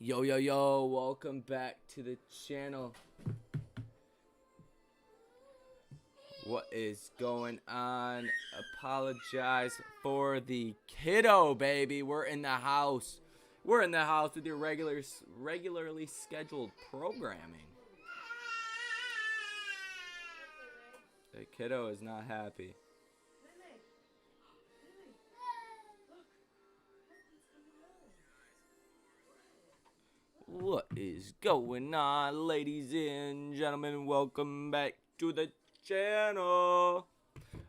Yo, yo, yo, welcome back to the channel. What is going on? Apologize for the kiddo, baby. We're in the house. We're in the house with your regularly scheduled programming. The kiddo is not happy. What is going on, ladies and gentlemen? Welcome back to the channel.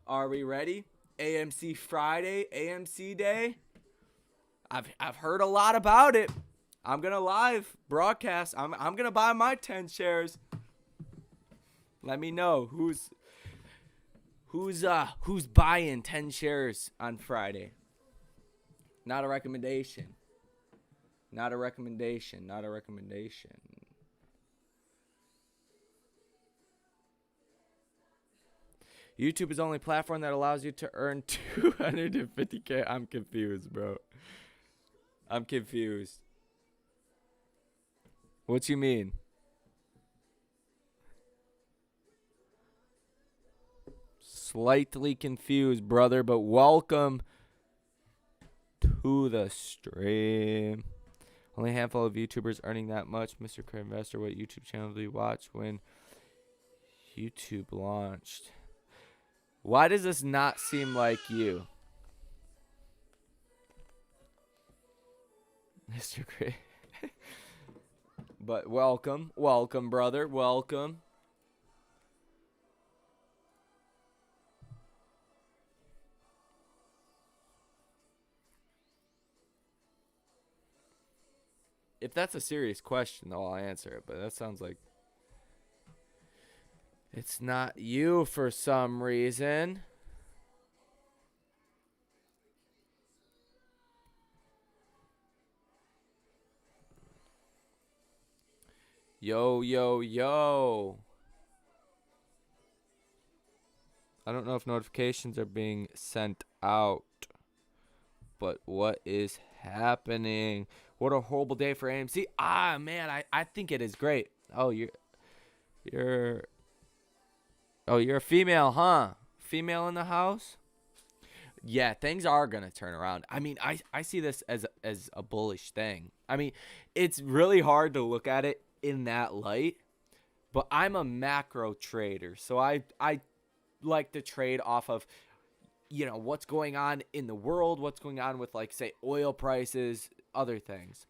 Are we ready? AMC Friday, AMC Day. I've heard a lot about it. I'm gonna live broadcast. I'm gonna buy my 10 shares. Let me know who's buying 10 shares on Friday. Not a recommendation. Not a recommendation. Not a recommendation. YouTube is the only platform that allows you to earn 250K. I'm confused, bro. I'm confused. What you mean? Slightly confused, brother, but welcome to the stream. Only a handful of YouTubers earning that much. Mr. Craig Investor, what YouTube channel do you watch when YouTube launched? Why does this not seem like you? Mr. Craig. But welcome, brother, welcome. If that's a serious question, though, I'll answer it. But that sounds like it's not you for some reason. Yo, yo, yo. I don't know if notifications are being sent out. But what is happening? What a horrible day for AMC. Ah, man, I think it is great. Oh, you're a female, huh? Female in the house? Yeah, things are going to turn around. I mean, I see this as a bullish thing. I mean, it's really hard to look at it in that light, but I'm a macro trader. So I like to trade off of what's going on in the world, what's going on with, like, say, oil prices, other things.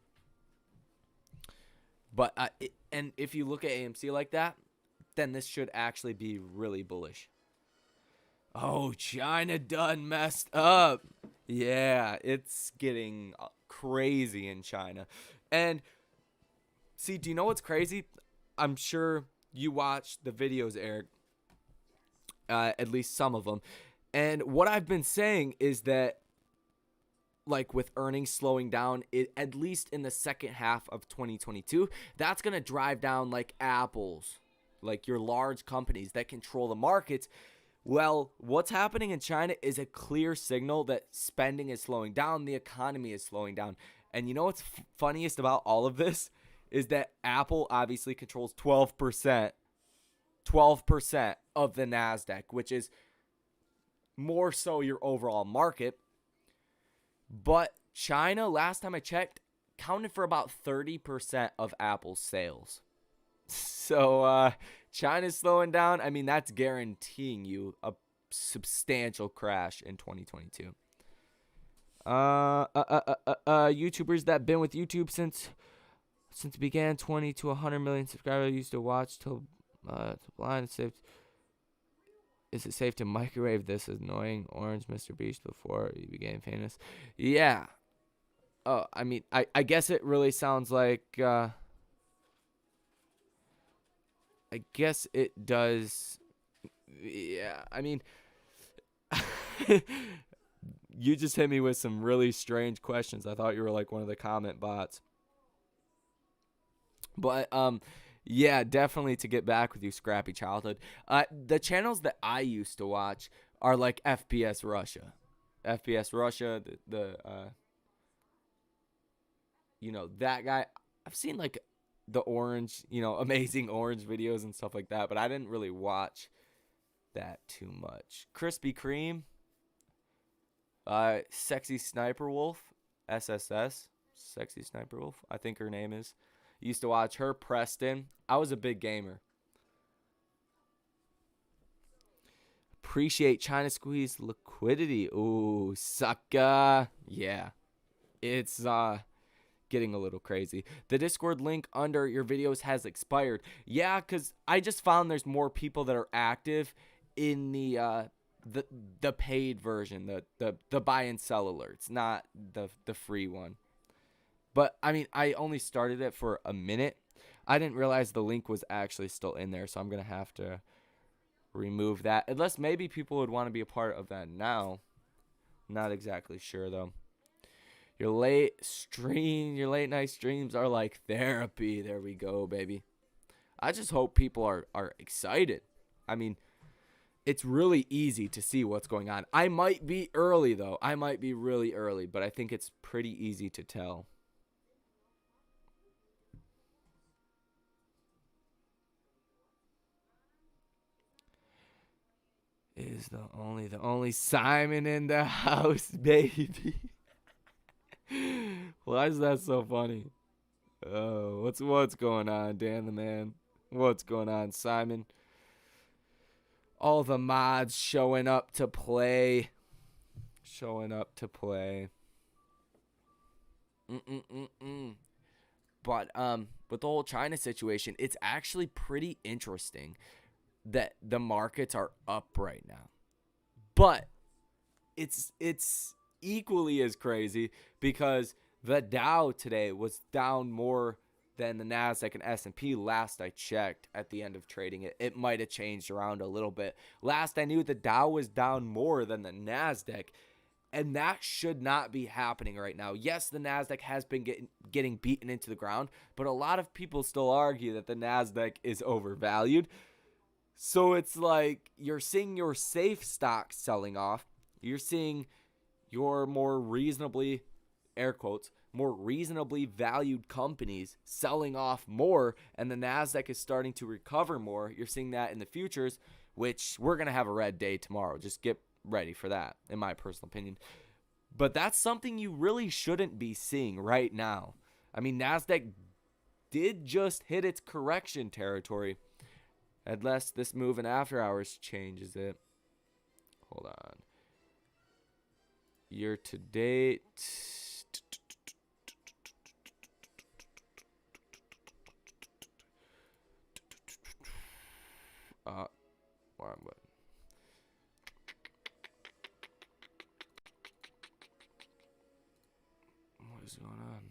But and if you look at AMC like that, then this should actually be really bullish. Oh, China done messed up. Yeah, it's getting crazy in China. And see, do you know what's crazy? I'm sure you watched the videos, Eric. At least some of them. And what I've been saying is that, like, with earnings slowing down, at least in the second half of 2022, that's going to drive down, like, Apple's, like, your large companies that control the markets. Well, what's happening in China is a clear signal that spending is slowing down, the economy is slowing down. And you know what's funniest about all of this is that Apple obviously controls 12% of the NASDAQ, which is more so your overall market. But China, last time I checked, counted for about 30% of Apple's sales. So China's slowing down. I mean, that's guaranteeing you a substantial crash in 2022. YouTubers that been with YouTube since it began, 20 to 100 million subscribers, used to watch till blind. Is it safe to microwave this annoying orange Mr. Beast before you became famous? Yeah. Oh, I mean, I guess it really sounds like, I guess it does. Yeah, I mean, you just hit me with some really strange questions. I thought you were like one of the comment bots. But, yeah, definitely to get back with you, Scrappy Childhood. The channels that I used to watch are like FPS Russia. FPS Russia, that guy. I've seen like the orange, amazing orange videos and stuff like that, but I didn't really watch that too much. Krispy Kreme, Sexy Sniper Wolf, SSS, Sexy Sniper Wolf, I think her name is. Used to watch her. Preston. I was a big gamer. Appreciate China Squeeze liquidity. Ooh, sucker. Yeah. It's getting a little crazy. The Discord link under your videos has expired. Yeah, because I just found there's more people that are active in the paid version, the buy and sell alerts, not the free one. But I mean, I only started it for a minute. I didn't realize the link was actually still in there, so I'm gonna have to remove that. Unless maybe people would want to be a part of that now. Not exactly sure though. Your late night streams are like therapy. There we go, baby. I just hope people are excited. I mean, it's really easy to see what's going on. I might be early though. I might be really early, but I think it's pretty easy to tell. Is the only Simon in the house, baby. Why is that so funny? Oh, what's going on, Dan the man? What's going on, Simon? All the mods showing up to play. But with the whole China situation, it's actually pretty interesting that the markets are up right now. But it's equally as crazy because the Dow today was down more than the Nasdaq and S&P last I checked at the end of trading. It might have changed around a little bit. Last I knew, the Dow was down more than the Nasdaq, and that should not be happening right now. Yes, the Nasdaq has been getting beaten into the ground, but a lot of people still argue that the Nasdaq is overvalued. So it's like you're seeing your safe stocks selling off. You're seeing your more reasonably, air quotes, more reasonably valued companies selling off more, and the Nasdaq is starting to recover more. You're seeing that in the futures, which we're going to have a red day tomorrow. Just get ready for that, in my personal opinion. But that's something you really shouldn't be seeing right now. I mean, Nasdaq did just hit its correction territory, unless this move in after hours changes it. Hold on. Year to date. What? What is going on?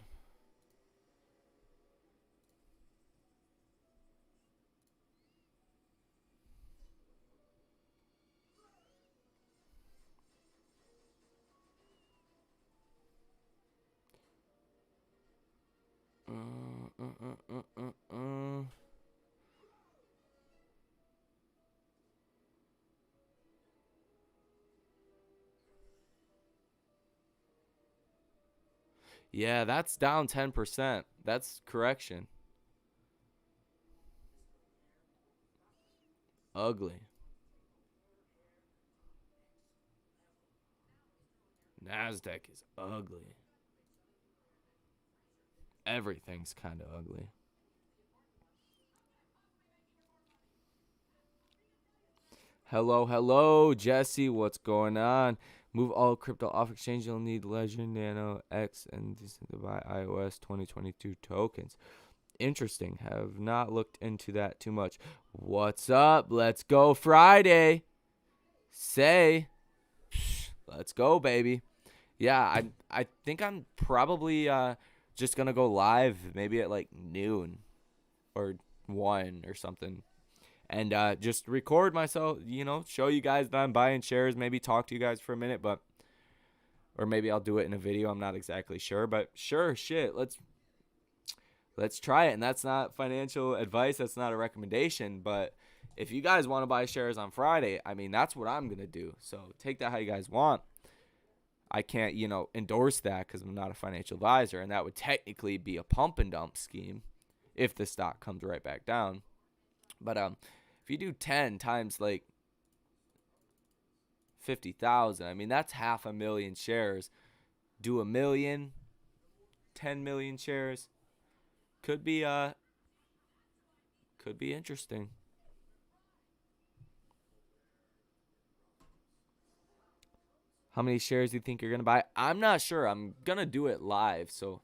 Yeah, that's down 10%. That's correction. Ugly. Nasdaq is ugly. Everything's kind of ugly. Hello, Jesse. What's going on? Move all crypto off exchange. You'll need Ledger, Nano, X, and to buy iOS 2022 tokens. Interesting. Have not looked into that too much. What's up? Let's go Friday. Say, let's go, baby. Yeah, I think I'm probably just gonna go live maybe at like noon or 1 or something, and just record myself, show you guys that I'm buying shares, maybe talk to you guys for a minute, or maybe I'll do it in a video. I'm not exactly sure, but sure, shit, let's try it. And that's not financial advice, that's not a recommendation, but if you guys want to buy shares on Friday, I mean, that's what I'm gonna do. So take that how you guys want. I can't, endorse that because I'm not a financial advisor, and that would technically be a pump and dump scheme if the stock comes right back down. But if you do 10 times like 50,000, I mean that's 500,000 shares. Do a million, 10 million shares, could be interesting. How many shares do you think you're gonna buy? I'm not sure. I'm gonna do it live, so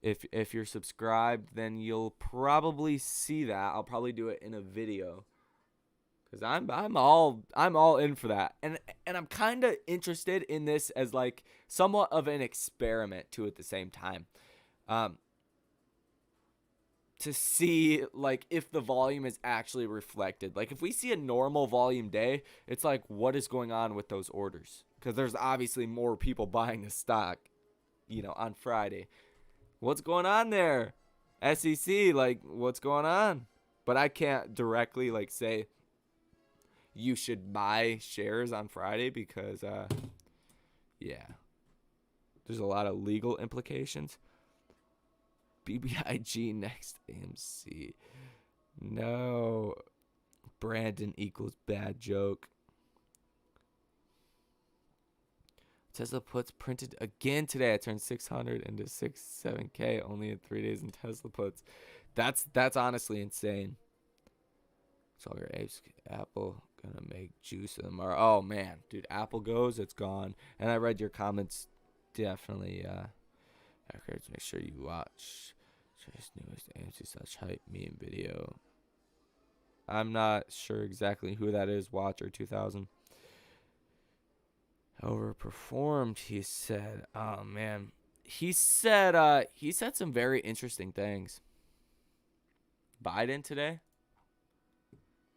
if you're subscribed, then you'll probably see that. I'll probably do it in a video, because I'm all in for that, and I'm kind of interested in this as like somewhat of an experiment too at the same time, to see like if the volume is actually reflected. Like if we see a normal volume day, it's like what is going on with those orders? Because there's obviously more people buying the stock, on Friday. What's going on there? SEC, like what's going on? But I can't directly like say you should buy shares on Friday because yeah, there's a lot of legal implications. BBIG next AMC. No. Brandon equals bad joke. Tesla puts printed again today. I turned 600 into 7K only in 3 days in Tesla puts. That's honestly insane. Soccer Apes, Apple gonna make juice tomorrow. Oh man, dude, Apple goes, it's gone. And I read your comments. Definitely make sure you watch Today's newest AMC such hype meme video. I'm not sure exactly who that is. Watcher 2000. Overperformed, he said. Oh man, he said some very interesting things. Biden today.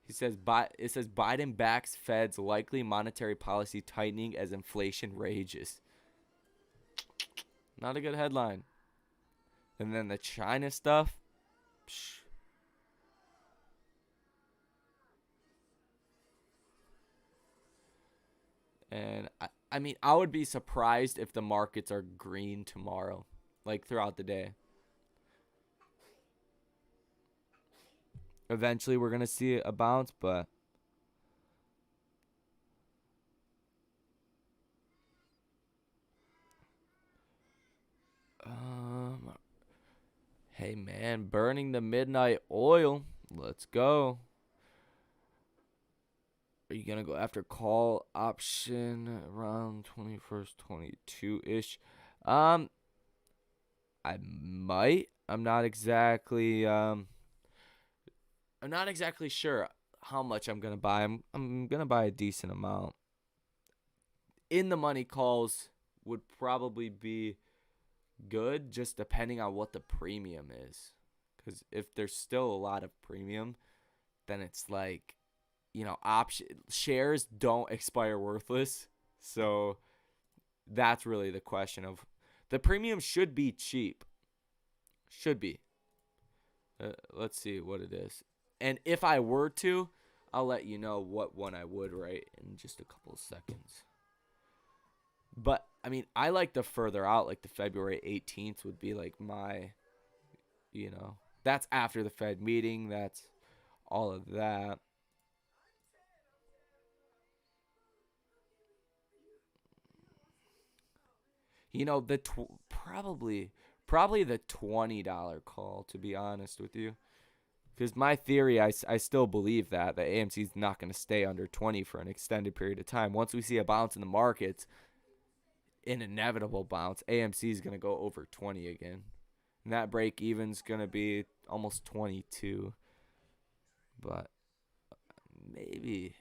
He says it says Biden backs Fed's likely monetary policy tightening as inflation rages. Not a good headline. And then the China stuff. Psh. And I mean, I would be surprised if the markets are green tomorrow, like throughout the day. Eventually, we're going to see a bounce, but hey man, burning the midnight oil. Let's go. Are you gonna go after call option around 21st, 22-ish? I might. I'm not exactly sure how much I'm gonna buy. I'm gonna buy a decent amount. In the money calls would probably be good, just depending on what the premium is. Because if there's still a lot of premium, then it's like, option shares don't expire worthless. So that's really the question of the premium should be cheap. Should be. Let's see what it is. And if I were to, I'll let you know what one I would write in just a couple of seconds. But I mean, I like the further out, like the February 18th would be like my, that's after the Fed meeting. That's all of that. The probably the $20 call, to be honest with you. Because my theory, I still believe that the AMC is not going to stay under 20 for an extended period of time. Once we see a bounce in the markets, an inevitable bounce, AMC is going to go over 20 again. And that break even's going to be almost 22. But maybe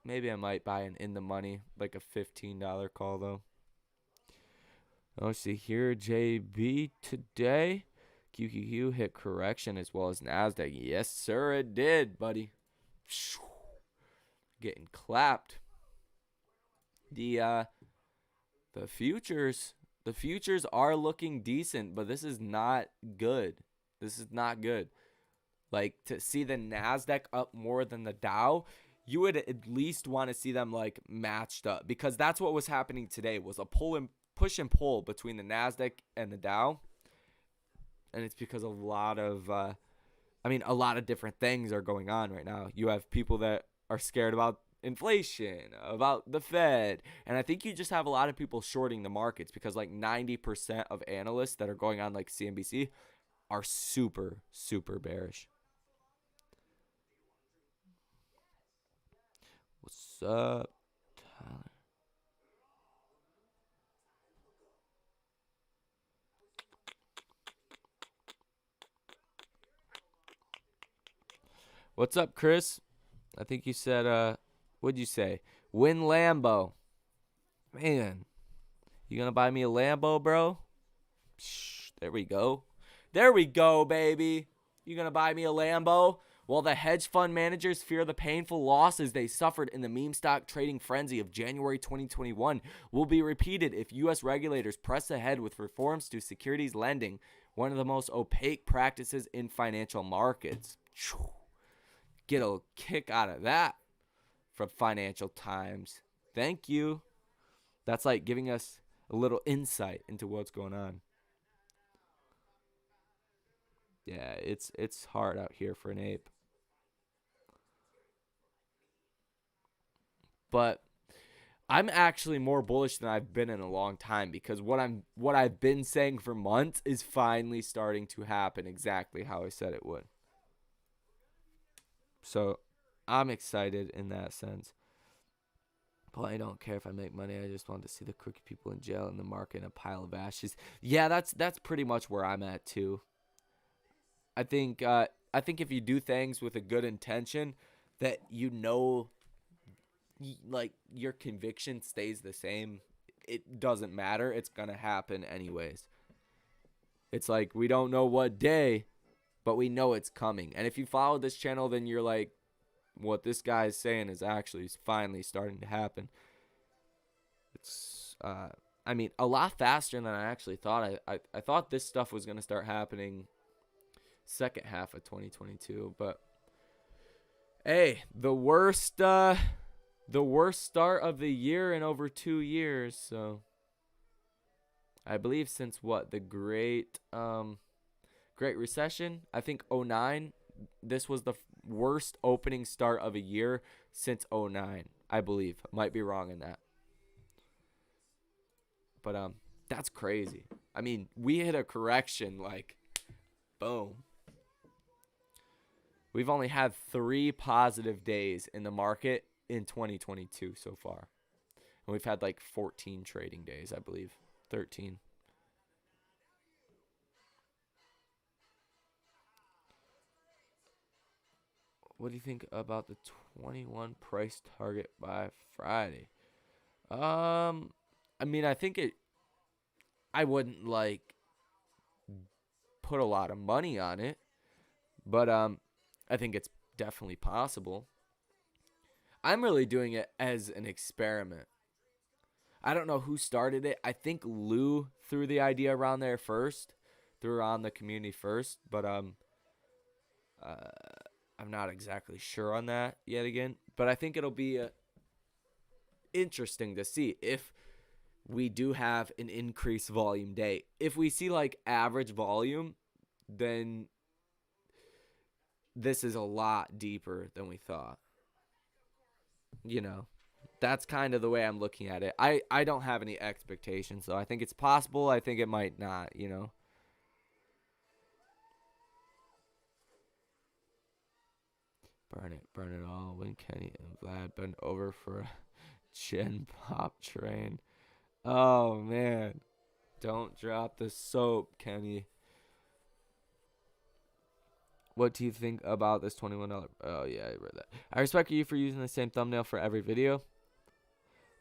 I might buy an in the money, like a $15 call though. Let's see here, JB today. QQQ hit correction as well as NASDAQ. Yes, sir, it did, buddy. Getting clapped. The futures are looking decent, but this is not good. This is not good. Like, to see the NASDAQ up more than the Dow, you would at least want to see them like matched up, because that's what was happening today, was a pull and push and pull between the Nasdaq and the Dow. And it's because a lot of a lot of different things are going on right now. You have people that are scared about inflation, about the Fed, and I think you just have a lot of people shorting the markets, because like 90% of analysts that are going on like CNBC are super, super bearish. What's up, Tyler? What's up, Chris? I think you said, what'd you say? Win Lambo. Man, you gonna buy me a Lambo, bro? Psh, there we go. There we go, baby. You gonna buy me a Lambo? While the hedge fund managers fear the painful losses they suffered in the meme stock trading frenzy of January 2021 will be repeated if U.S. regulators press ahead with reforms to securities lending, one of the most opaque practices in financial markets. Get a kick out of that from Financial Times. Thank you. That's like giving us a little insight into what's going on. Yeah, it's hard out here for an ape. But I'm actually more bullish than I've been in a long time, because what I've been saying for months is finally starting to happen exactly how I said it would. So I'm excited in that sense. But I don't care if I make money. I just want to see the crooked people in jail and the market in a pile of ashes. Yeah, that's pretty much where I'm at too. I think if you do things with a good intention, that like your conviction stays the same. It doesn't matter. It's going to happen anyways. It's like we don't know what day, but we know it's coming. And if you follow this channel, then you're like, what this guy is saying is actually finally starting to happen. It's a lot faster than I actually thought. I thought this stuff was going to start happening second half of 2022, but hey, the worst start of the year in over 2 years. So I believe since what, the Great Recession, I think '09, this was the worst opening start of a year since '09, I believe. Might be wrong in that. But that's crazy. I mean, we hit a correction like boom. We've only had 3 positive days in the market in 2022 so far. And we've had like 14 trading days, I believe. 13. What do you think about the 21 price target by Friday? I think I wouldn't like put a lot of money on it, but I think it's definitely possible. I'm really doing it as an experiment. I don't know who started it. I think Lou threw the idea around there first, threw around the community first, but I'm not exactly sure on that yet again. But I think it'll be interesting to see if we do have an increased volume day. If we see like average volume, then this is a lot deeper than we thought. You know, that's kind of the way I'm looking at it. I don't have any expectations, though. I think it's possible. I think it might not. Burn it all. When Kenny and Vlad bend over for a chin pop train. Oh, man. Don't drop the soap, Kenny. What do you think about this $21? Oh, yeah, I read that. I respect you for using the same thumbnail for every video.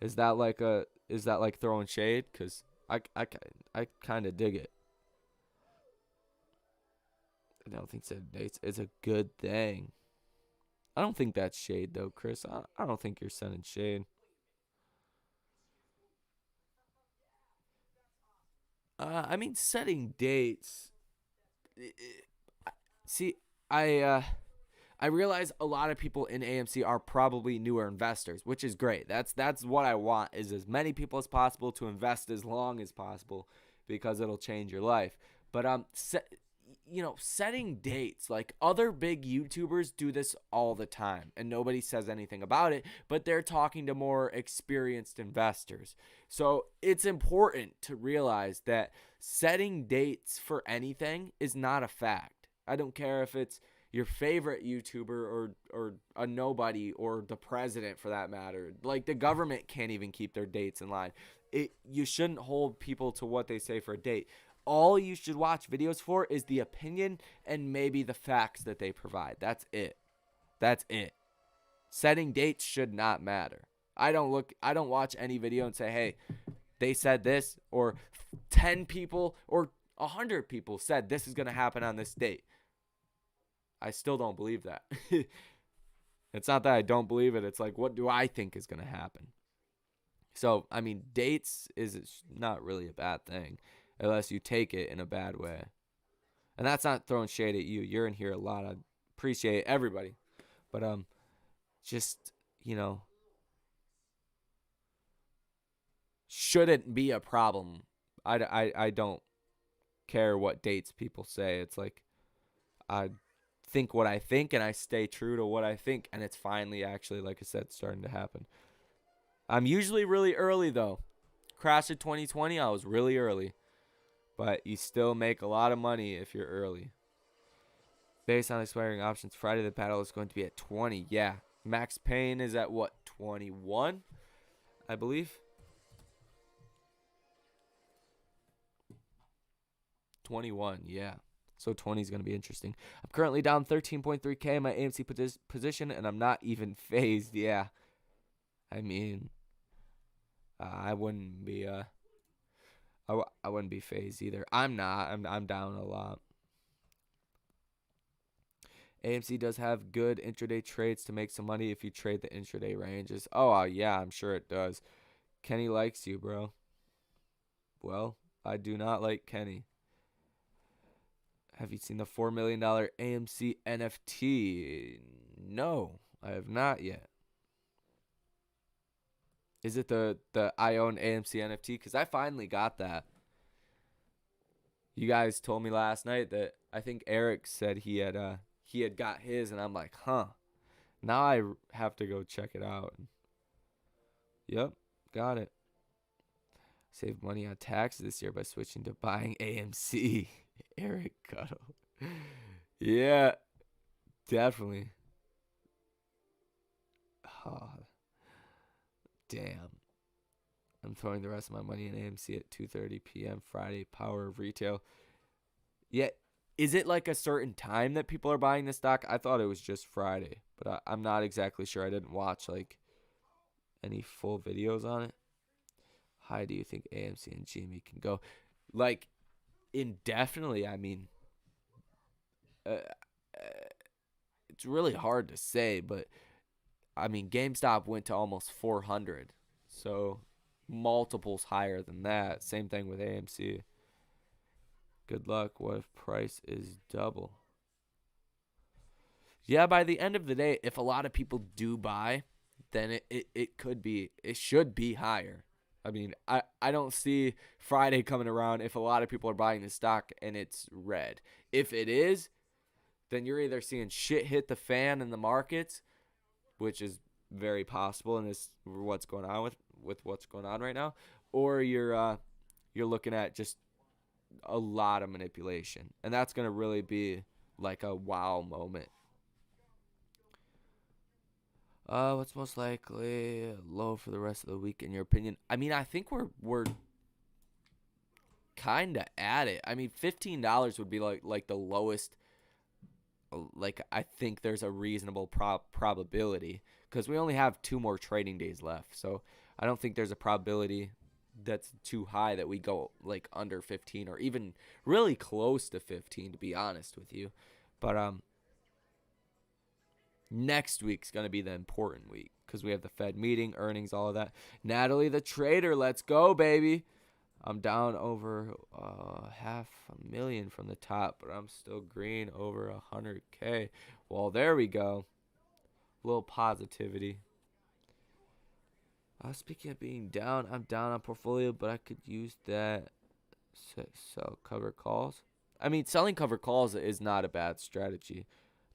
Is that like throwing shade? Because I kind of dig it. I don't think so. It's a good thing. I don't think that's shade, though, Chris. I don't think you're sending shade. Setting dates. See, I I realize a lot of people in AMC are probably newer investors, which is great. That's what I want, is as many people as possible to invest as long as possible, because it'll change your life. But setting dates, like other big YouTubers do this all the time and nobody says anything about it, but they're talking to more experienced investors. So it's important to realize that setting dates for anything is not a fact. I don't care if it's your favorite YouTuber or a nobody or the president, for that matter. Like, the government can't even keep their dates in line. You shouldn't hold people to what they say for a date. All you should watch videos for is the opinion and maybe the facts that they provide. That's it. That's it. Setting dates should not matter. I don't watch any video and say, hey, they said this, or 10 people or 100 people said this is going to happen on this date. I still don't believe that. It's not that I don't believe it. It's like, what do I think is going to happen? So, I mean, dates is not really a bad thing, unless you take it in a bad way. And that's not throwing shade at you. You're in here a lot. I appreciate everybody. But just, shouldn't be a problem. I don't care what dates people say. It's like, I think what I think and I stay true to what I think, and it's finally actually, like I said, starting to happen. I'm usually really early, though. Crash of 2020, I was really early. But you still make a lot of money if you're early. Based on expiring options, Friday the Battle is going to be at 20. Yeah. Max Payne is at what? 21? I believe. 21, yeah. So 20 is going to be interesting. I'm currently down 13.3K in my AMC position, and I'm not even phased. Yeah. I mean, I wouldn't be I wouldn't be phased either. I'm not. I'm down a lot. AMC does have good intraday trades to make some money if you trade the intraday ranges. Oh, yeah, I'm sure it does. Kenny likes you, bro. Well, I do not like Kenny. Have you seen the $4 million AMC NFT? No, I have not yet. Is it the I own AMC NFT? Because I finally got that. You guys told me last night that I think Eric said he had got his, and I'm like, huh. Now I have to go check it out. Yep, got it. Save money on taxes this year by switching to buying AMC. Eric Cuddle. Yeah, definitely. Oh, damn. I'm throwing the rest of my money in AMC at 2:30 p.m. Friday. Power of retail. Yeah, is it like a certain time that people are buying the stock? I thought it was just Friday, but I'm not exactly sure. I didn't watch like any full videos on it. How high do you think AMC and GME can go? Like, indefinitely. I mean, it's really hard to say, but I mean, GameStop went to almost 400, so multiples higher than that. Same thing with AMC. Good luck. What if price is double? Yeah, by the end of the day, if a lot of people do buy, then it should be higher. I mean, I don't see Friday coming around if a lot of people are buying the stock and it's red. If it is, then you're either seeing shit hit the fan in the markets, which is very possible, and is what's going on with what's going on right now, or you're looking at just a lot of manipulation, and that's gonna really be like a wow moment. What's most likely low for the rest of the week in your opinion? I mean, I think we're kind of at it. I mean, $15 would be like the lowest. Like, I think there's a reasonable probability, because we only have 2 more trading days left. So I don't think there's a probability that's too high that we go like under 15 or even really close to 15, to be honest with you. But next week's going to be the important week, because we have the Fed meeting, earnings, all of that. Natalie the Trader, let's go, baby. I'm down over half a million from the top, but I'm still green over 100K. Well, there we go. A little positivity. Speaking of being down, I'm down on portfolio, but I could use that. Sell cover calls. I mean, selling cover calls is not a bad strategy.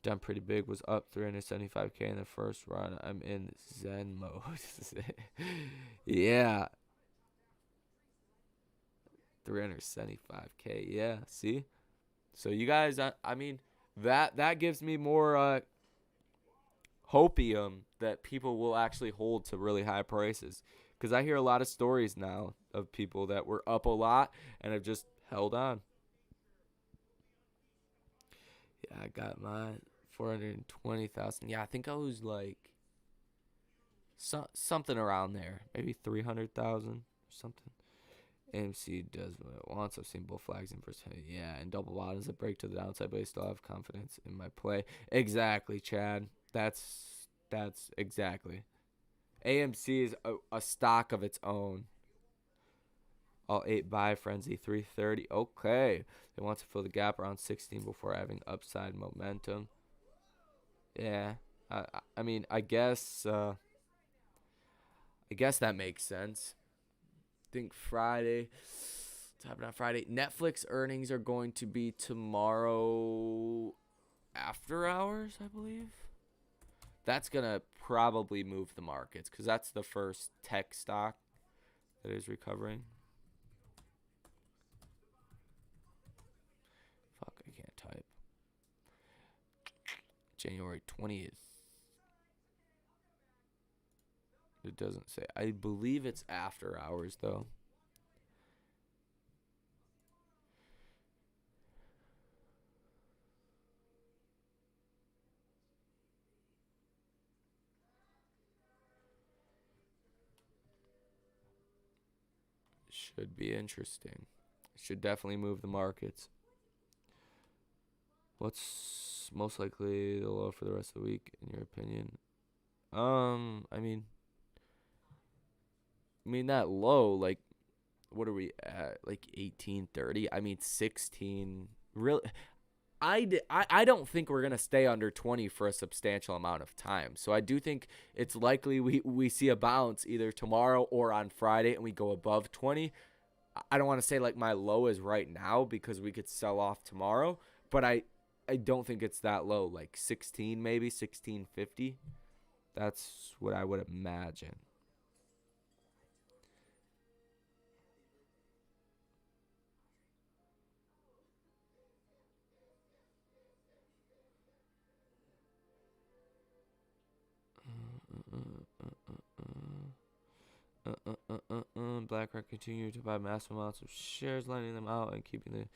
Done pretty big. Was up 375K in the first run. I'm in Zen mode. Yeah, 375K. Yeah, see. So you guys, I mean, that gives me more hopium that people will actually hold to really high prices. Because I hear a lot of stories now of people that were up a lot and have just held on. Yeah, I got mine 420,000. Yeah, I think I was like something around there, maybe 300,000 or something. AMC does what it wants. I've seen bull flags in first. Yeah, and double bottoms that break to the downside, but I still have confidence in my play. Exactly, Chad. That's exactly. AMC is a stock of its own. All 8 buy frenzy 330. Okay. They want to fill the gap around 16 before having upside momentum. Yeah. I mean, I guess that makes sense. I think Friday. What's happening on Friday? Netflix earnings are going to be tomorrow after hours, I believe. That's going to probably move the markets because that's the first tech stock that is recovering. Fuck, I can't type. January 20th. It doesn't say. I believe it's after hours, though. Should be interesting. Should definitely move the markets. What's most likely the low for the rest of the week, in your opinion? I mean that low, like, what are we at? Like 1830. I mean 16. Really, I don't think we're gonna stay under 20 for a substantial amount of time. So I do think it's likely we see a bounce either tomorrow or on Friday, and we go above 20. I don't want to say like my low is right now because we could sell off tomorrow, but I don't think it's that low. Like 16, maybe 1650. That's what I would imagine. BlackRock continued to buy massive amounts of shares, lending them out and keeping the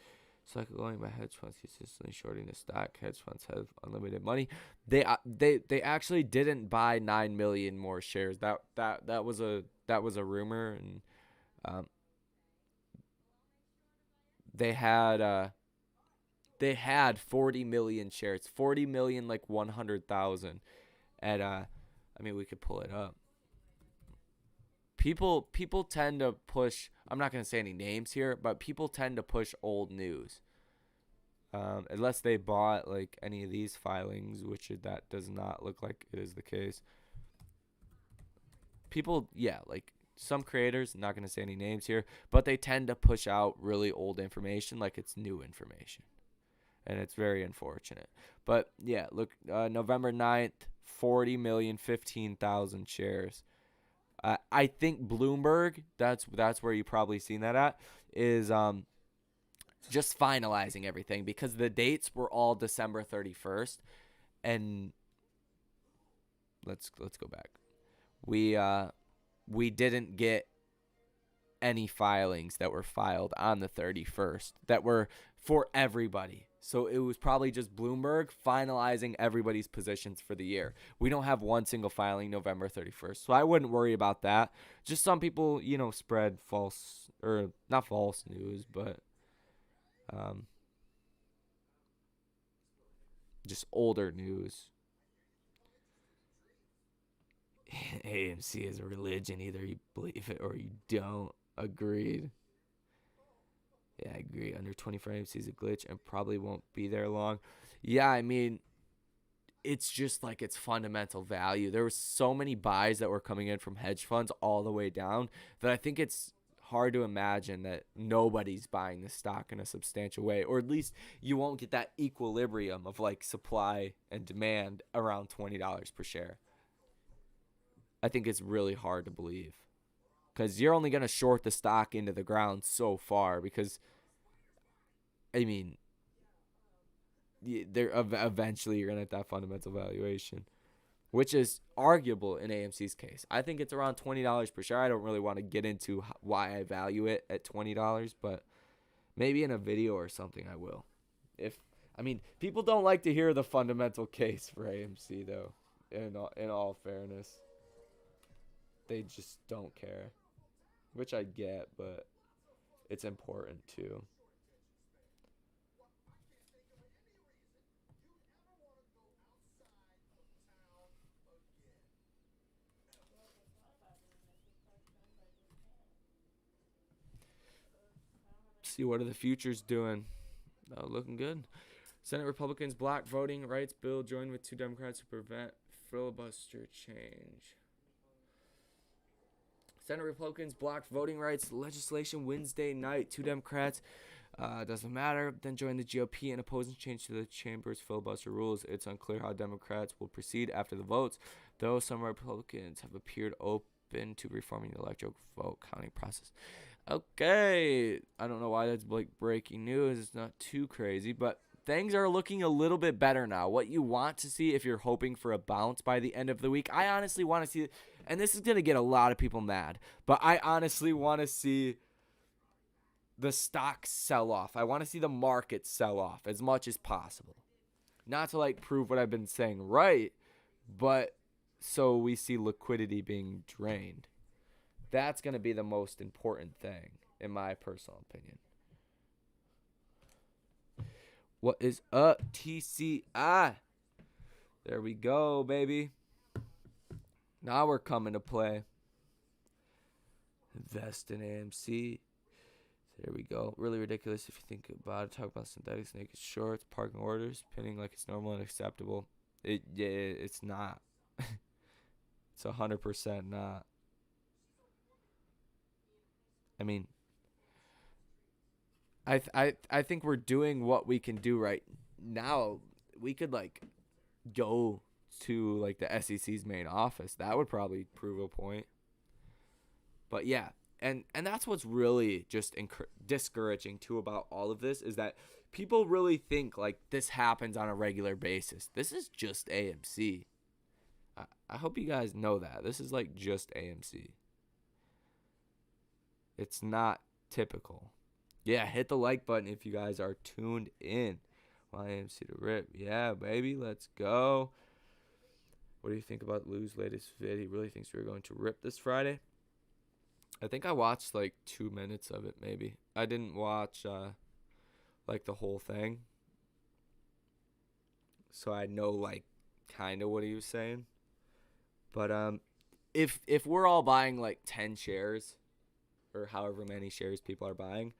cycle going by hedge funds consistently shorting the stock. Hedge funds have unlimited money. They actually didn't buy 9 million more shares. That was a rumor, and um, they had uh, they had 40 million shares, 40 million like 100,000 at I mean we could pull it up. People tend to push. I'm not gonna say any names here, but people tend to push old news. Unless they bought like any of these filings, which that does not look like it is the case. People, yeah, like some creators, not gonna say any names here, but they tend to push out really old information like it's new information, and it's very unfortunate. But yeah, look, November 9th, 40 million, 15,000 shares. I think Bloomberg, that's where you probably seen that at, is just finalizing everything because the dates were all December 31st, and let's go back. We didn't get any filings that were filed on the 31st that were for everybody. So it was probably just Bloomberg finalizing everybody's positions for the year. We don't have one single filing November 31st. So I wouldn't worry about that. Just some people, spread false or not false news, but um, just older news. AMC is a religion. Either you believe it or you don't. Agreed. Yeah, I agree. Under 24 AMC is a glitch and probably won't be there long. Yeah, I mean, it's just like its fundamental value. There were so many buys that were coming in from hedge funds all the way down that I think it's hard to imagine that nobody's buying the stock in a substantial way, or at least you won't get that equilibrium of like supply and demand around $20 per share. I think it's really hard to believe because you're only going to short the stock into the ground so far because, I mean, there eventually you're going to hit that fundamental valuation, which is arguable in AMC's case. I think it's around $20 per share. I don't really want to get into why I value it at $20, but maybe in a video or something I will. I mean, people don't like to hear the fundamental case for AMC though. In all fairness, they just don't care, which I get, but it's important too. See what are the futures doing? Oh, looking good. Senate Republicans block voting rights bill joined with 2 Democrats to prevent filibuster change. Senate Republicans blocked voting rights legislation Wednesday night. 2 Democrats, doesn't matter, then joined the GOP in opposing change to the chamber's filibuster rules. It's unclear how Democrats will proceed after the votes, though some Republicans have appeared open to reforming the electoral vote counting process. Okay, I don't know why that's like breaking news. It's not too crazy, but things are looking a little bit better now. What you want to see if you're hoping for a bounce by the end of the week, I honestly want to see, and this is going to get a lot of people mad, but I honestly want to see the stock sell off. I want to see the market sell off as much as possible. Not to like prove what I've been saying right, but so we see liquidity being drained. That's going to be the most important thing, in my personal opinion. What is up, TCI? There we go, baby. Now we're coming to play. Invest in AMC. There we go. Really ridiculous if you think about it. Talk about synthetics, naked shorts, parking orders, pinning like it's normal and acceptable. It's not. It's 100% not. I mean, I think we're doing what we can do right now. We could like go to like the SEC's main office. That would probably prove a point. But yeah, and that's what's really just discouraging too about all of this is that people really think like this happens on a regular basis. This is just AMC. I hope you guys know that. This is like just AMC. It's not typical. Yeah, hit the like button if you guys are tuned in. AMC to rip. Yeah, baby, let's go. What do you think about Lou's latest vid? He really thinks we're going to rip this Friday. I think I watched like 2 minutes of it, maybe. I didn't watch like the whole thing. So I know like kind of what he was saying. But if we're all buying like 10 shares or however many shares people are buying,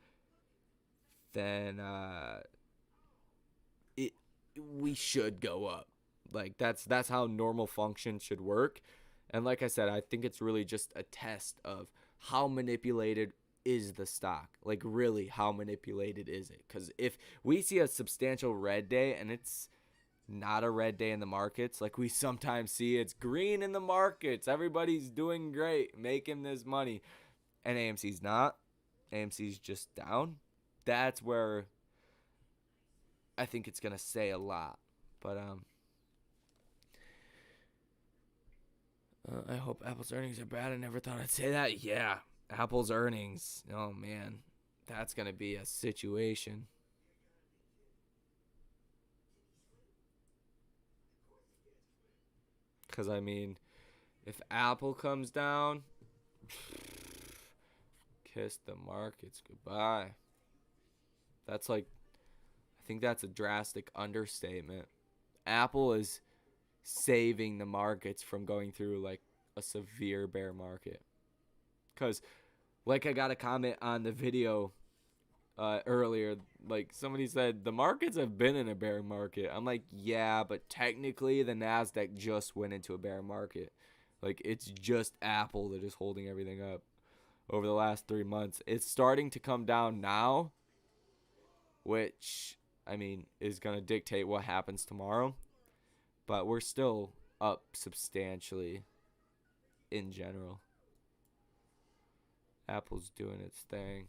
then we should go up. Like that's how normal function should work. And like I said, I think it's really just a test of how manipulated is the stock. Like really, how manipulated is it? Because if we see a substantial red day and it's not a red day in the markets, like we sometimes see it's green in the markets, everybody's doing great, making this money, and AMC's not. AMC's just down. That's where I think it's gonna say a lot. But I hope Apple's earnings are bad. I never thought I'd say that. Yeah, Apple's earnings. Oh man, that's gonna be a situation. Because I mean, if Apple comes down, kiss the markets goodbye. That's like, I think that's a drastic understatement. Apple is saving the markets from going through like a severe bear market. Because like I got a comment on the video earlier. Like somebody said, the markets have been in a bear market. I'm like, yeah, but technically the Nasdaq just went into a bear market. Like it's just Apple that is holding everything up over the last 3 months. It's starting to come down now, which I mean is gonna dictate what happens tomorrow. But we're still up substantially in general. Apple's doing its thing.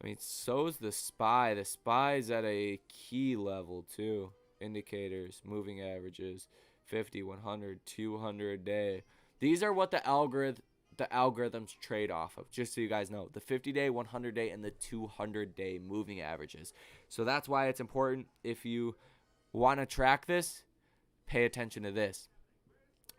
I mean, so's the SPY. The SPY's at a key level too. Indicators, moving averages, 50, 100, 200 day. These are what the algorithms trade off of. Just so you guys know, the 50-day, 100-day, and the 200-day moving averages. So that's why it's important. If you want to track this, pay attention to this.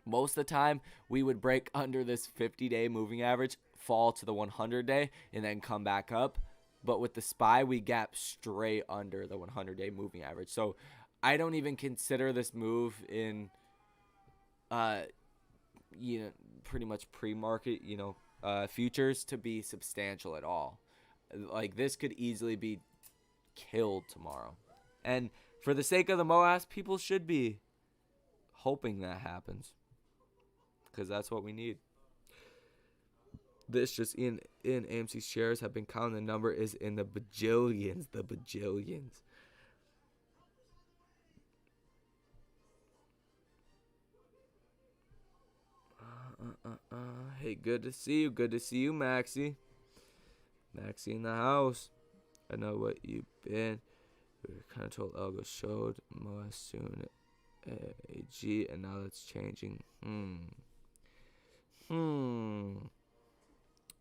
Most of the time, we would break under this 50-day moving average, fall to the 100-day, and then come back up. But with the SPY, we gap straight under the 100-day moving average. So I don't even consider this move in, pretty much pre-market, futures to be substantial at all. Like this could easily be killed tomorrow. And for the sake of the MOAS, people should be hoping that happens, because that's what we need. This just in AMC shares have been counting. The number is in the bajillions. Hey, good to see you. Good to see you, Maxie. Maxie in the house. I know what you've been. We were kind of told Algo showed MOAS soon. AG, and now that's changing.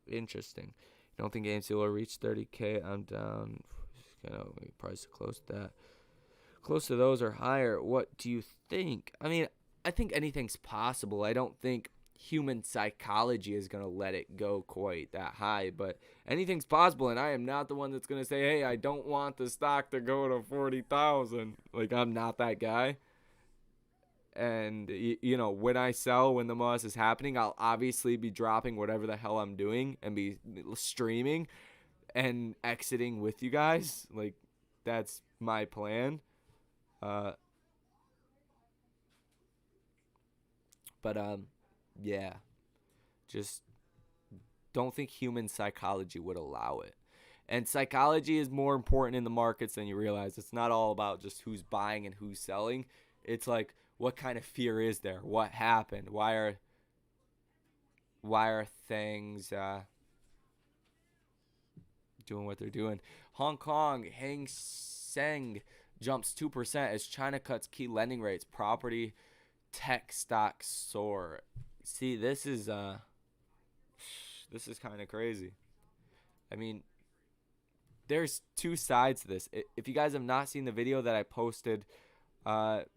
Interesting. You don't think AMC will reach 30K? I'm down. Price close to that. Close to those or higher. What do you think? I mean, I think anything's possible. I don't think human psychology is going to let it go quite that high, but anything's possible, and I am not the one that's going to say, hey, I don't want the stock to go to 40,000. Like, I'm not that guy. And, when I sell, when the MOAS is happening, I'll obviously be dropping whatever the hell I'm doing and be streaming and exiting with you guys. Like, that's my plan. Yeah. Just don't think human psychology would allow it. And psychology is more important in the markets than you realize. It's not all about just who's buying and who's selling. It's like, what kind of fear is there? What happened? Why are things doing what they're doing? Hong Kong, Hang Seng jumps 2% as China cuts key lending rates. Property tech stocks soar. See, this is kind of crazy. I mean, there's two sides to this. If you guys have not seen the video that I posted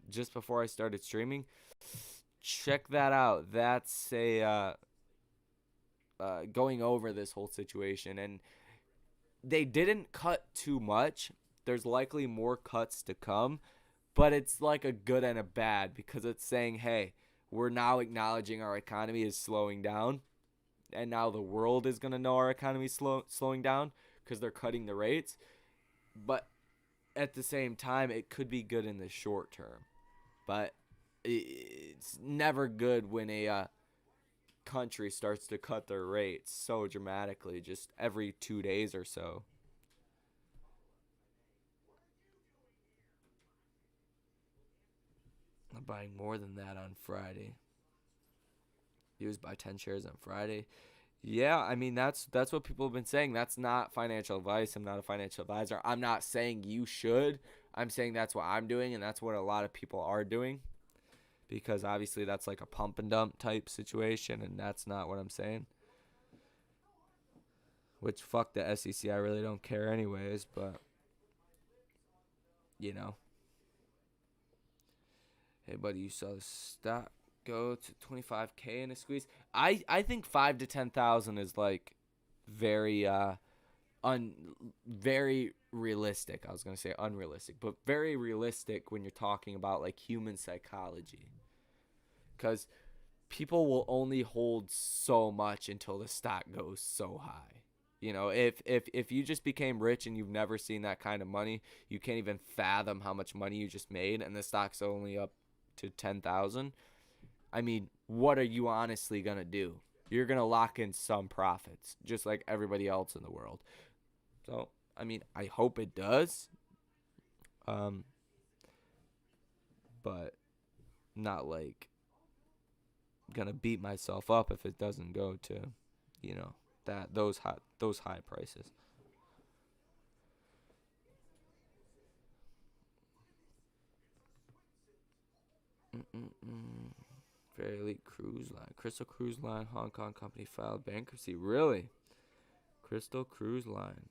just before I started streaming, check that out. That's a going over this whole situation, and they didn't cut too much. There's likely more cuts to come, but it's like a good and a bad, because it's saying, hey, we're now acknowledging our economy is slowing down, and now the world is going to know our economy is slowing down because they're cutting the rates. But at the same time, it could be good in the short term. But it's never good when a country starts to cut their rates so dramatically, just every 2 days or so. I'm buying more than that on Friday. Used by 10 shares on Friday. Yeah, I mean, that's what people have been saying. That's not financial advice. I'm not a financial advisor. I'm not saying you should. I'm saying that's what I'm doing, and that's what a lot of people are doing, because obviously that's like a pump and dump type situation, and that's not what I'm saying. Which, fuck the SEC. I really don't care anyways, but, Hey, buddy, you saw the stock go to 25K in a squeeze. I think 5 to 10,000 is like very very realistic. I was gonna say unrealistic, but very realistic when you're talking about like human psychology. Because people will only hold so much until the stock goes so high. You know, if you just became rich and you've never seen that kind of money, you can't even fathom how much money you just made, and the stock's only up to 10,000. I mean, what are you honestly gonna do? You're gonna lock in some profits, just like everybody else in the world. So, I mean, I hope it does. Um, but not like gonna beat myself up if it doesn't go to, you know, that those high prices. Mm-mm-mm. Very Elite Cruise Line, Crystal Cruise Line, Hong Kong company filed bankruptcy. Really? Crystal Cruise Line.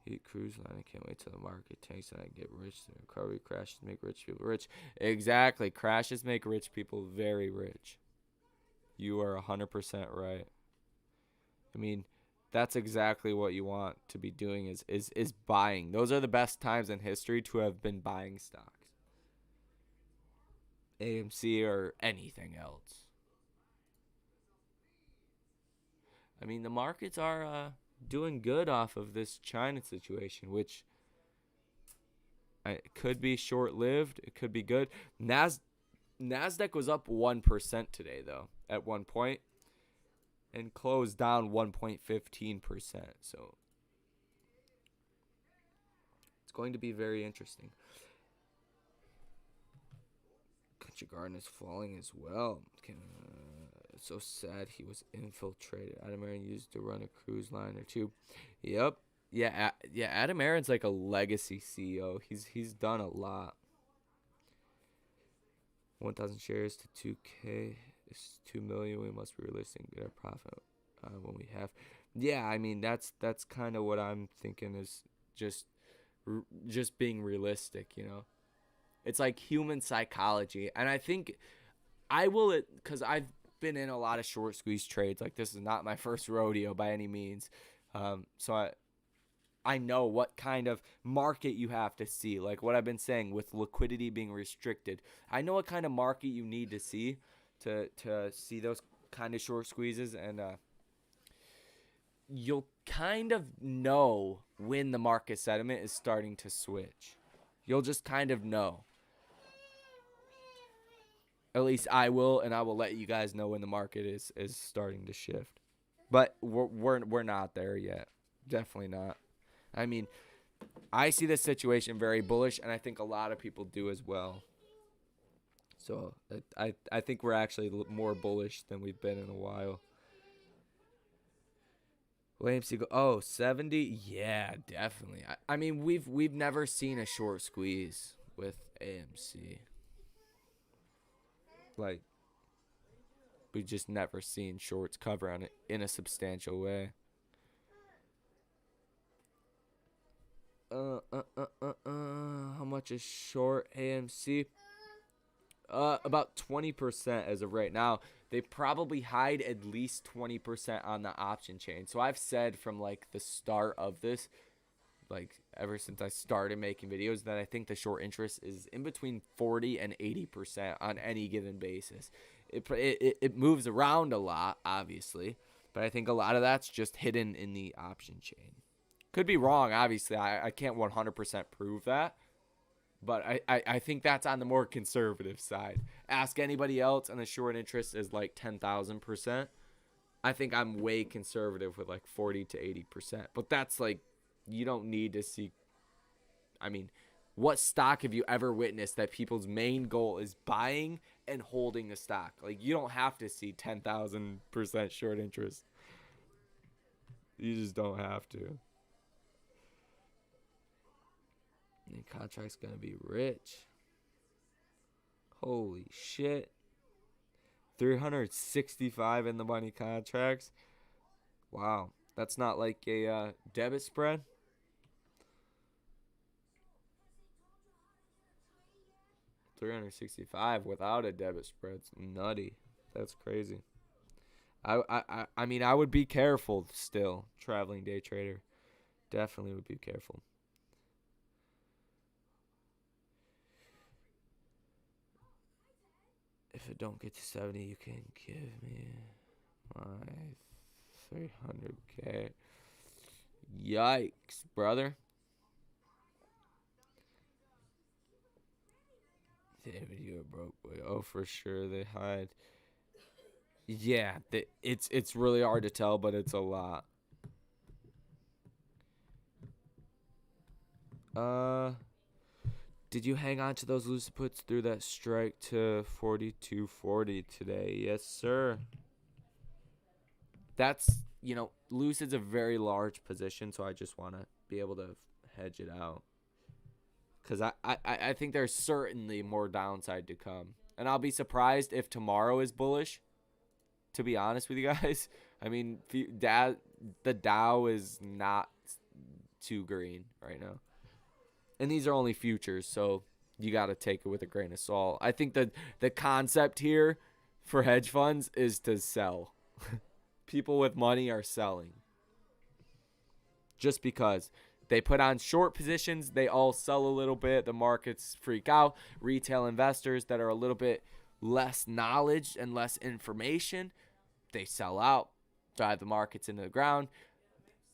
Elite Cruise Line. I can't wait till the market tanks and I get rich. The recovery crashes make rich people rich. Exactly. Crashes make rich people very rich. You are 100% right. I mean, that's exactly what you want to be doing is buying. Those are the best times in history to have been buying stocks. AMC or anything else. I mean, the markets are doing good off of this China situation, which it could be short-lived. It could be good. Nasdaq was up 1% today, though, at one point, and closed down 1.15%. So it's going to be very interesting. Country Garden is falling as well. So sad he was infiltrated. Adam Aaron used to run a cruise line or two. Yep. Yeah, yeah. Adam Aaron's like a legacy CEO. He's done a lot. 1,000 shares to 2K is 2 million. We must be realistic and get our profit when we have. Yeah, I mean that's kind of what I'm thinking is just just being realistic. You know, it's like human psychology, and I think I will, because I've been in a lot of short squeeze trades. Like, this is not my first rodeo by any means. So I know what kind of market you have to see. Like what I've been saying with liquidity being restricted. I know what kind of market you need to see to see those kind of short squeezes, and you'll kind of know when the market sentiment is starting to switch. You'll just kind of know. At least I will, and I will let you guys know when the market is starting to shift. But we're not there yet. Definitely not. I mean, I see this situation very bullish, and I think a lot of people do as well. So I think we're actually more bullish than we've been in a while. Williams go, oh, 70? Yeah, definitely. I mean, we've never seen a short squeeze with AMC. Like, we've just never seen shorts cover on it in a substantial way. How much is short AMC? About 20% as of right now. They probably hide at least 20% on the option chain. So I've said from like the start of this, like ever since I started making videos, that I think the short interest is in between 40 and 80% on any given basis. It moves around a lot, obviously, but I think a lot of that's just hidden in the option chain. Could be wrong, obviously. I can't 100% prove that, but I think that's on the more conservative side. Ask anybody else, and the short interest is like 10,000%. I think I'm way conservative with like 40 to 80%. But that's like, you don't need to see. I mean, what stock have you ever witnessed that people's main goal is buying and holding the stock? Like, you don't have to see 10,000% short interest. You just don't have to. The contract's going to be rich. Holy shit. 365 in the money contracts. Wow. That's not like a debit spread. $365 without a debit spread's nutty. That's crazy. I mean, I would be careful still, traveling day trader. Definitely would be careful. If it don't get to 70, you can give me my 300K. Yikes, brother. David, you're a broke boy. Oh, for sure, they hide. Yeah, it's really hard to tell, but it's a lot. Did you hang on to those lucid puts through that strike to 42.40 today? Yes, sir. That's, lucid's a very large position, so I just want to be able to hedge it out. Because I think there's certainly more downside to come. And I'll be surprised if tomorrow is bullish, to be honest with you guys. I mean, the Dow is not too green right now. And these are only futures, so you got to take it with a grain of salt. I think the concept here for hedge funds is to sell. People with money are selling. Just because they put on short positions, they all sell a little bit. The markets freak out. Retail investors that are a little bit less knowledge and less information, they sell out, drive the markets into the ground.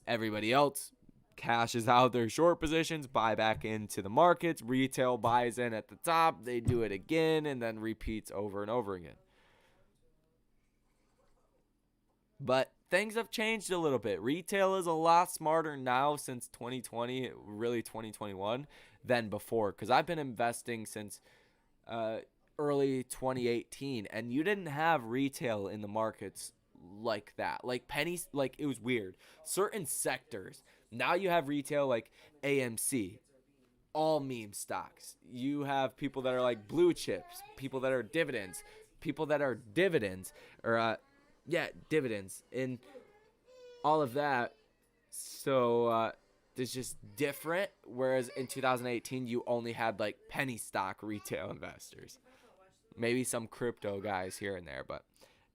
Everybody else cashes out their short positions, buy back into the markets. Retail buys in at the top. They do it again and then repeats over and over again. But things have changed a little bit. Retail is a lot smarter now since 2020, really 2021, than before. Because I've been investing since early 2018, and you didn't have retail in the markets like that. Like pennies, like it was weird. Certain sectors. Now you have retail like AMC, all meme stocks. You have people that are like blue chips, people that are dividends, or dividends, and all of that. So it's just different. Whereas in 2018, you only had like penny stock retail investors, maybe some crypto guys here and there, but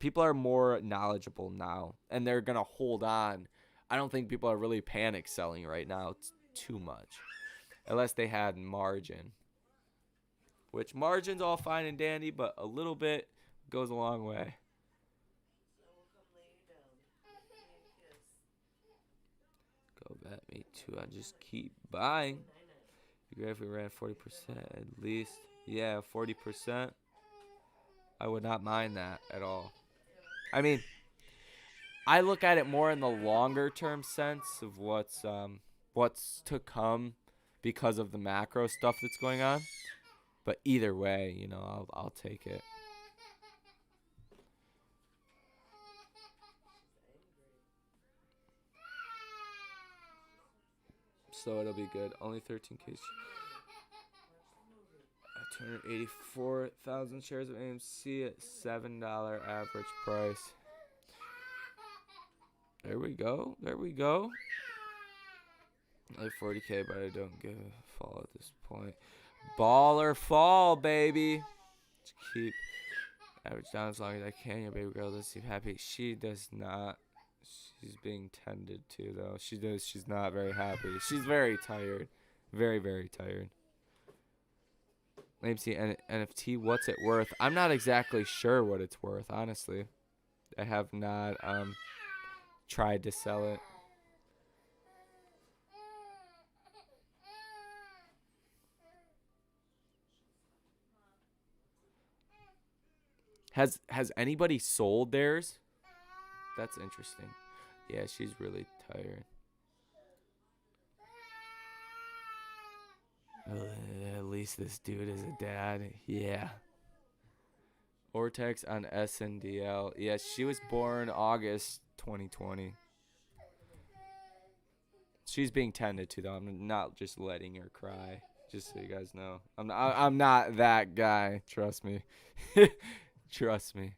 people are more knowledgeable now, and they're gonna hold on. I don't think people are really panic selling right now. It's too much, unless they had margin, which margin's all fine and dandy, but a little bit goes a long way. Go bet me too. I just keep buying. Be great if we ran 40% at least. Yeah, 40%. I would not mind that at all. I mean, I look at it more in the longer term sense of what's to come because of the macro stuff that's going on. But either way, I'll take it. So it'll be good. Only 13K. 284,000 shares of AMC at $7 average price. There we go. Like 40K, but I don't give a fall at this point. Ball or fall, baby. Just keep average down as long as I can. Your baby girl does seem happy. She does not. She's being tended to, though. She's not very happy. She's very tired. Very, very tired. AMC NFT, what's it worth? I'm not exactly sure what it's worth, honestly. I have not tried to sell it. Has anybody sold theirs? That's interesting. Yeah, she's really tired. At least this dude is a dad. Yeah. Ortex on SNDL. Yeah, she was born August 2020. She's being tended to, though. I'm not just letting her cry. Just so you guys know. I'm not that guy. Trust me. Trust me.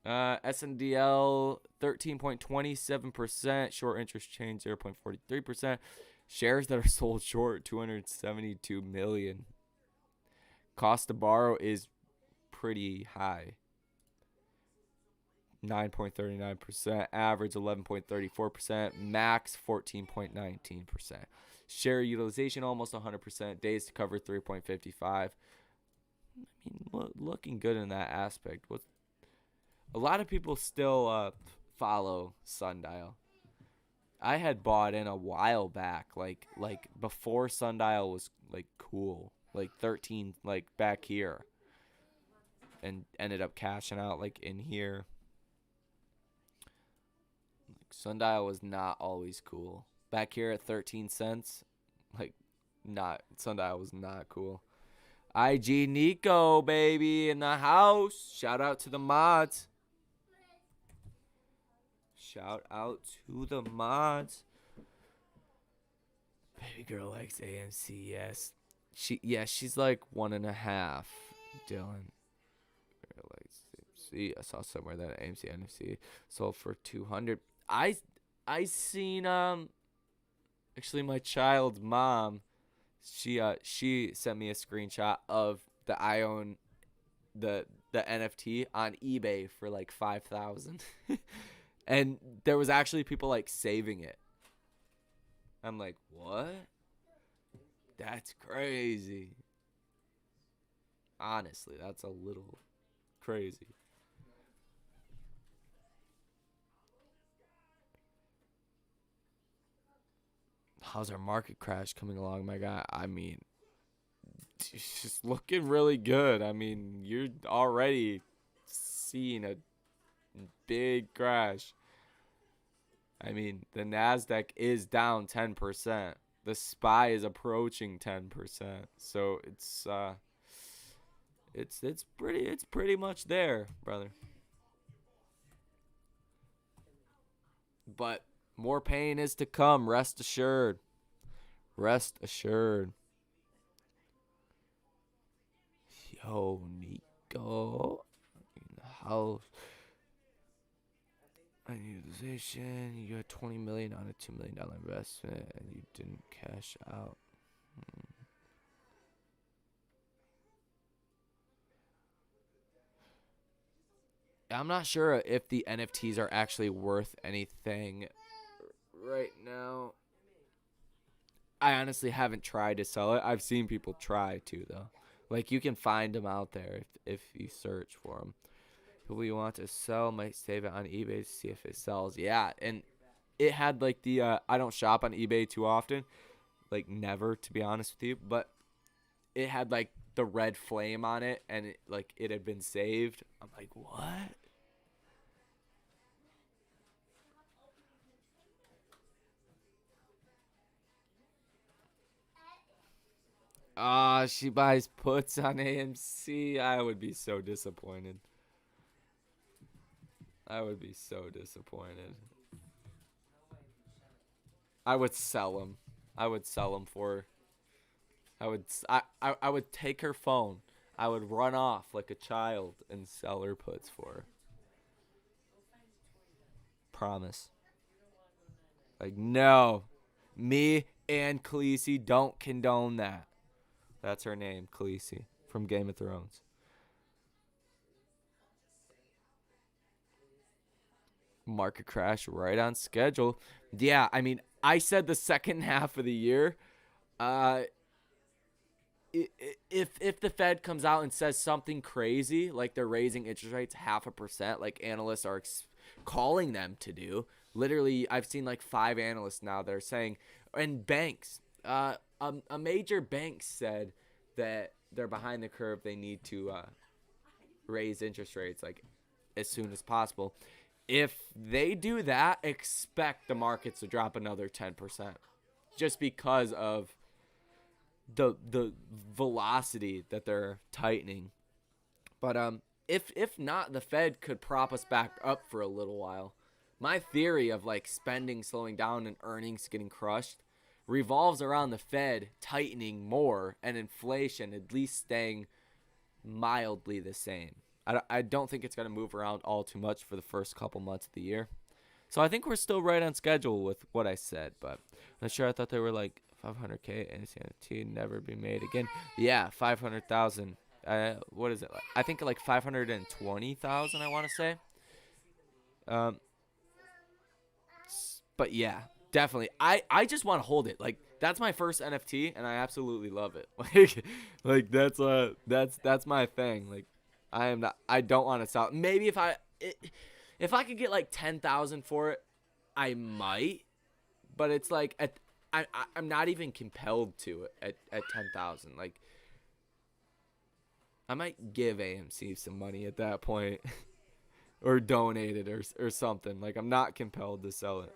SNDL 13.27%. Short interest change 0.43%. Shares that are sold short 272 million. Cost to borrow is pretty high. 9.39%. Average 11.34%. Max 14.19%. Share utilization almost 100%. Days to cover 3.55. mean, looking good in that aspect. What a lot of people still follow Sundial. I had bought in a while back, like before Sundial was like cool, like 13, like back here, and ended up cashing out like in here. Like, Sundial was not always cool. Back here at 13 cents, like not Sundial was not cool. IG Nico, baby, in the house. Shout out to the mods. Shout out to the mods. Baby girl likes AMC, yes. She's like 1.5. Dylan. Girl likes AMC. I saw somewhere that AMC NFC sold for 200. I seen actually my child's mom, she sent me a screenshot of the I own the NFT on eBay for like 5,000. And there was actually people like saving it. I'm like, what? That's crazy. Honestly, that's a little crazy. How's our market crash coming along, my guy? I mean, it's just looking really good. I mean, you're already seeing a big crash. I mean, the Nasdaq is down 10%. The SPY is approaching 10%. So it's pretty much there, brother. But more pain is to come, rest assured. Rest assured. Yo, Nico in the house. I need utilization. You got 20 million on a $2 million investment, and you didn't cash out. I'm not sure if the NFTs are actually worth anything right now. I honestly haven't tried to sell it. I've seen people try to though. Like you can find them out there if you search for them. People you want to sell might save it on eBay to see if it sells. Yeah, and it had like the I don't shop on eBay too often, like never to be honest with you, but it had like the red flame on it, and it had been saved. I'm like, what? Ah, she buys puts on AMC. I would be so disappointed. I would be so disappointed. I would sell them. I would sell them for. I would take her phone. I would run off like a child and sell her puts for her. Promise. Like no, me and Khaleesi don't condone that. That's her name, Khaleesi from Game of Thrones. Market crash right on schedule. Yeah, I mean, I said the second half of the year. Uh, if the Fed comes out and says something crazy, like they're raising interest rates 0.5%, like analysts are calling them to do. Literally, I've seen like 5 analysts now that are saying, and banks, a major bank said that they're behind the curve. They need to raise interest rates like as soon as possible. If they do that, expect the markets to drop another 10%, just because of the velocity that they're tightening. But if not, the Fed could prop us back up for a little while. My theory of like spending slowing down and earnings getting crushed revolves around the Fed tightening more and inflation at least staying mildly the same. I don't think it's going to move around all too much for the first couple months of the year. So I think we're still right on schedule with what I said, but I'm sure I thought they were like 500K and NFT never be made again. Yeah, 500,000. What is it? I think like 520,000, I want to say. Um, but yeah, definitely. I just want to hold it. Like That's my first NFT, and I absolutely love it. Like that's my thing. Like, I don't want to sell. Maybe if I could get like 10,000 for it, I might. But it's like I'm not even compelled to it at 10,000. Like, I might give AMC some money at that point, or donate it or something. Like, I'm not compelled to sell it.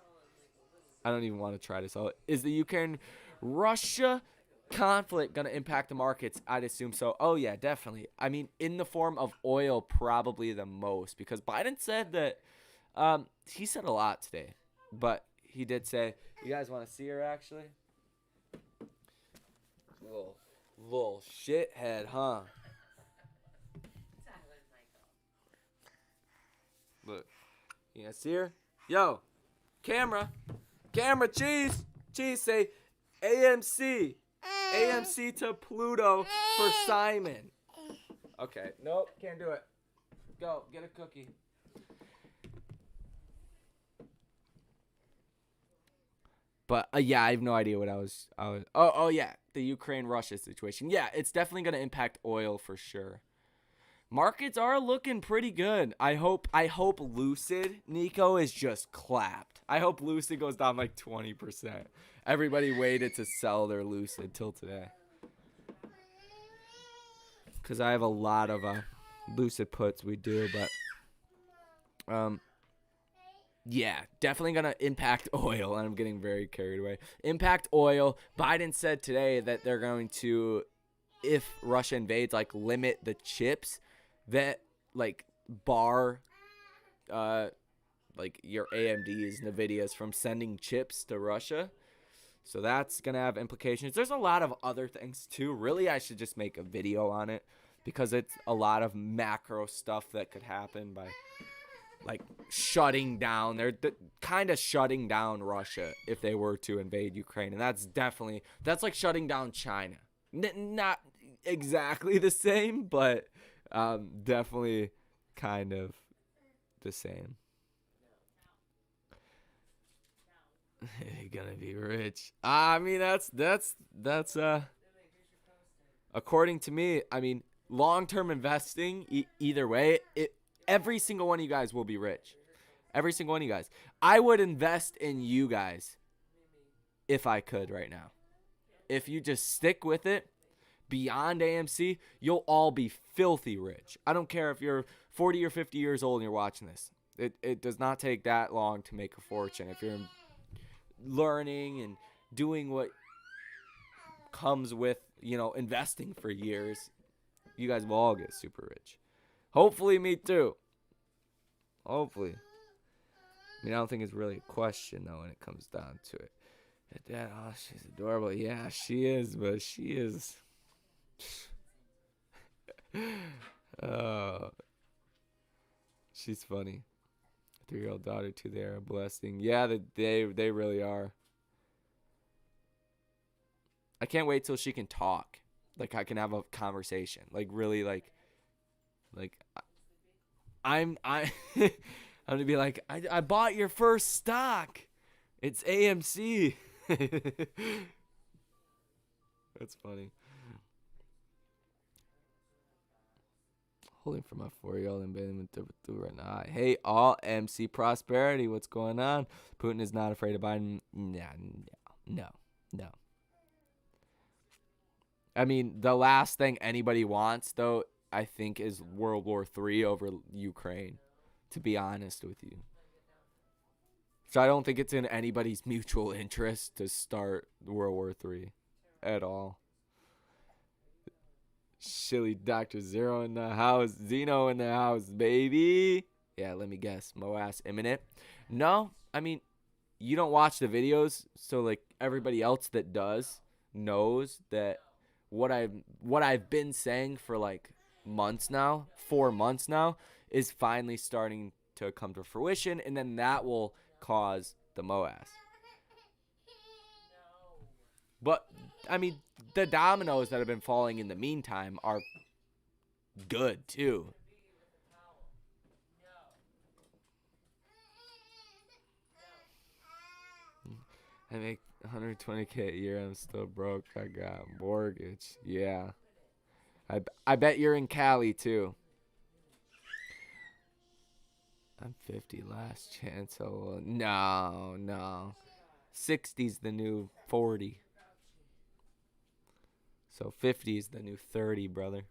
I don't even want to try to sell it. Is the Ukraine-Russia conflict going to impact the markets? I'd assume so. Oh, yeah, definitely. I mean, in the form of oil, probably the most. Because Biden said that he said a lot today. But he did say, you guys want to see her, actually? Little shithead, huh? Look. You guys see her? Yo, camera, cheese, say AMC to Pluto for Simon. Okay, nope, can't do it. Go, get a cookie. But yeah, I have no idea what I was. Oh yeah, the Ukraine-Russia situation. Yeah, it's definitely gonna impact oil for sure. Markets are looking pretty good. I hope Lucid, Nico, is just clapped. I hope Lucid goes down like 20%. Everybody waited to sell their Lucid till today. Because I have a lot of Lucid puts we do, but yeah, definitely going to impact oil. And I'm getting very carried away. Impact oil. Biden said today that they're going to, if Russia invades, like limit the chips that like bar like your AMDs, NVIDIAs from sending chips to Russia. So that's going to have implications. There's a lot of other things too. Really, I should just make a video on it because it's a lot of macro stuff that could happen by like shutting down. They're kind of shutting down Russia if they were to invade Ukraine. And that's like shutting down China. Not exactly the same, but definitely kind of the same. You're gonna be rich. I mean, that's according to me. I mean, long-term investing, either way, every single one of you guys will be rich. Every single one of you guys. I would invest in you guys if I could right now. If you just stick with it, beyond AMC, you'll all be filthy rich. I don't care if you're 40 or 50 years old and you're watching this. It does not take that long to make a fortune. If you're learning and doing what comes with, investing for years, you guys will all get super rich. Hopefully, me too. Hopefully. I mean, I don't think it's really a question, though, when it comes down to it. Dad, oh, she's adorable. Yeah, she is, but she is... she's funny. 3-year-old daughter too. They are a blessing. Yeah, they really are. I can't wait till she can talk. Like, I can have a conversation. Like, really, like I'm gonna be like, I bought your first stock. It's AMC. That's funny. Holding for my 4-year-old and been through right now. Hey, all MC Prosperity, what's going on? Putin is not afraid of Biden. No. I mean, the last thing anybody wants, though, I think, is World War III over Ukraine, to be honest with you. So I don't think it's in anybody's mutual interest to start World War III at all. Shilly Dr. Zero in the house. Zeno in the house, baby. Yeah, let me guess. Moas imminent. No, I mean, you don't watch the videos, so like everybody else that does knows that what I've been saying for like months now, 4 months now, is finally starting to come to fruition, and then that will cause the Moas. But I mean, the dominoes that have been falling in the meantime are good too. I make 120K a year. I'm still broke. I got mortgage. Yeah. I bet you're in Cali too. I'm 50. Last chance. Oh no, no. 60's the new 40. So 50 is the new 30, brother.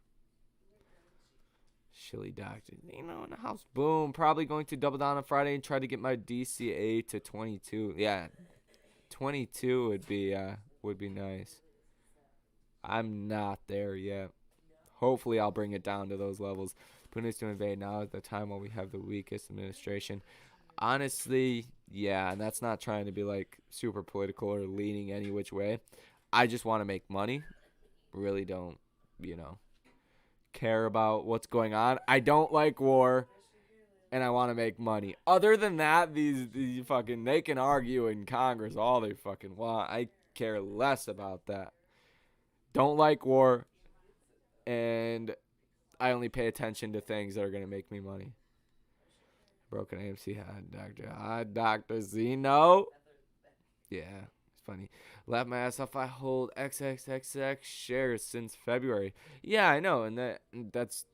Chili doctor. In the house. Boom. Probably going to double down on Friday and try to get my DCA to 22. Yeah. 22 would be nice. I'm not there yet. Hopefully I'll bring it down to those levels. Putin's to invade now at the time while we have the weakest administration. Honestly, yeah, and that's not trying to be like super political or leaning any which way. I just want to make money. Really don't, care about what's going on. I don't like war, and I want to make money. Other than that, these fucking, they can argue in Congress all they fucking want. I care less about that. Don't like war, and I only pay attention to things that are going to make me money. Broken AMC had Dr. Dr. Zeno. Yeah, it's funny. Laugh my ass off. I hold XXXX shares since February. Yeah, I know, and that's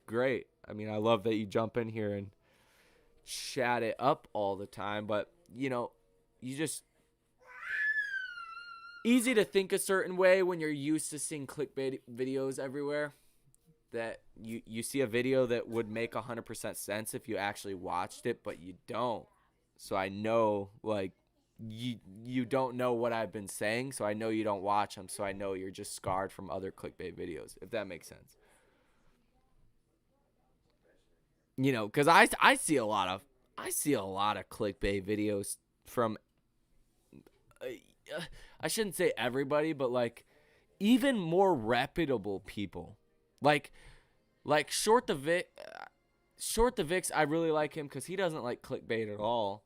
great. I mean, I love that you jump in here and chat it up all the time, but you just easy to think a certain way when you're used to seeing clickbait videos everywhere. That you see a video that would make 100% sense if you actually watched it, but you don't. So I know, like, you don't know what I've been saying, so I know you don't watch them, so I know you're just scarred from other clickbait videos, if that makes sense. Because I see a lot of clickbait videos from I shouldn't say everybody, but like even more reputable people. Like Short the Vix, I really like him because he doesn't like clickbait at all.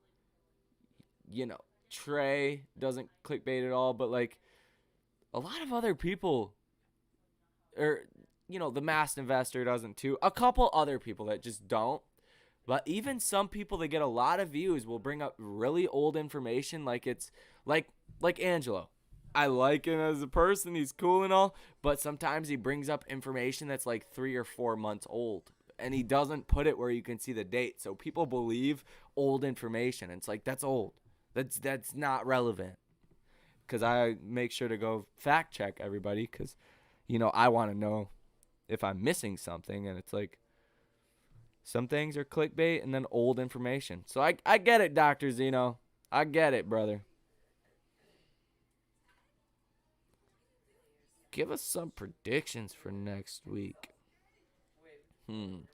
Trey doesn't clickbait at all, but like a lot of other people, or the Masked Investor doesn't too. A couple other people that just don't. But even some people that get a lot of views will bring up really old information, like it's like Angelo. I like him as a person. He's cool and all, but sometimes he brings up information that's like 3 or 4 months old, and he doesn't put it where you can see the date. So people believe old information. And it's like, that's old. That's not relevant. Because I make sure to go fact check everybody because, I want to know if I'm missing something. And it's like, some things are clickbait and then old information. So I get it, Dr. Zeno. I get it, brother. Give us some predictions for next week. I'm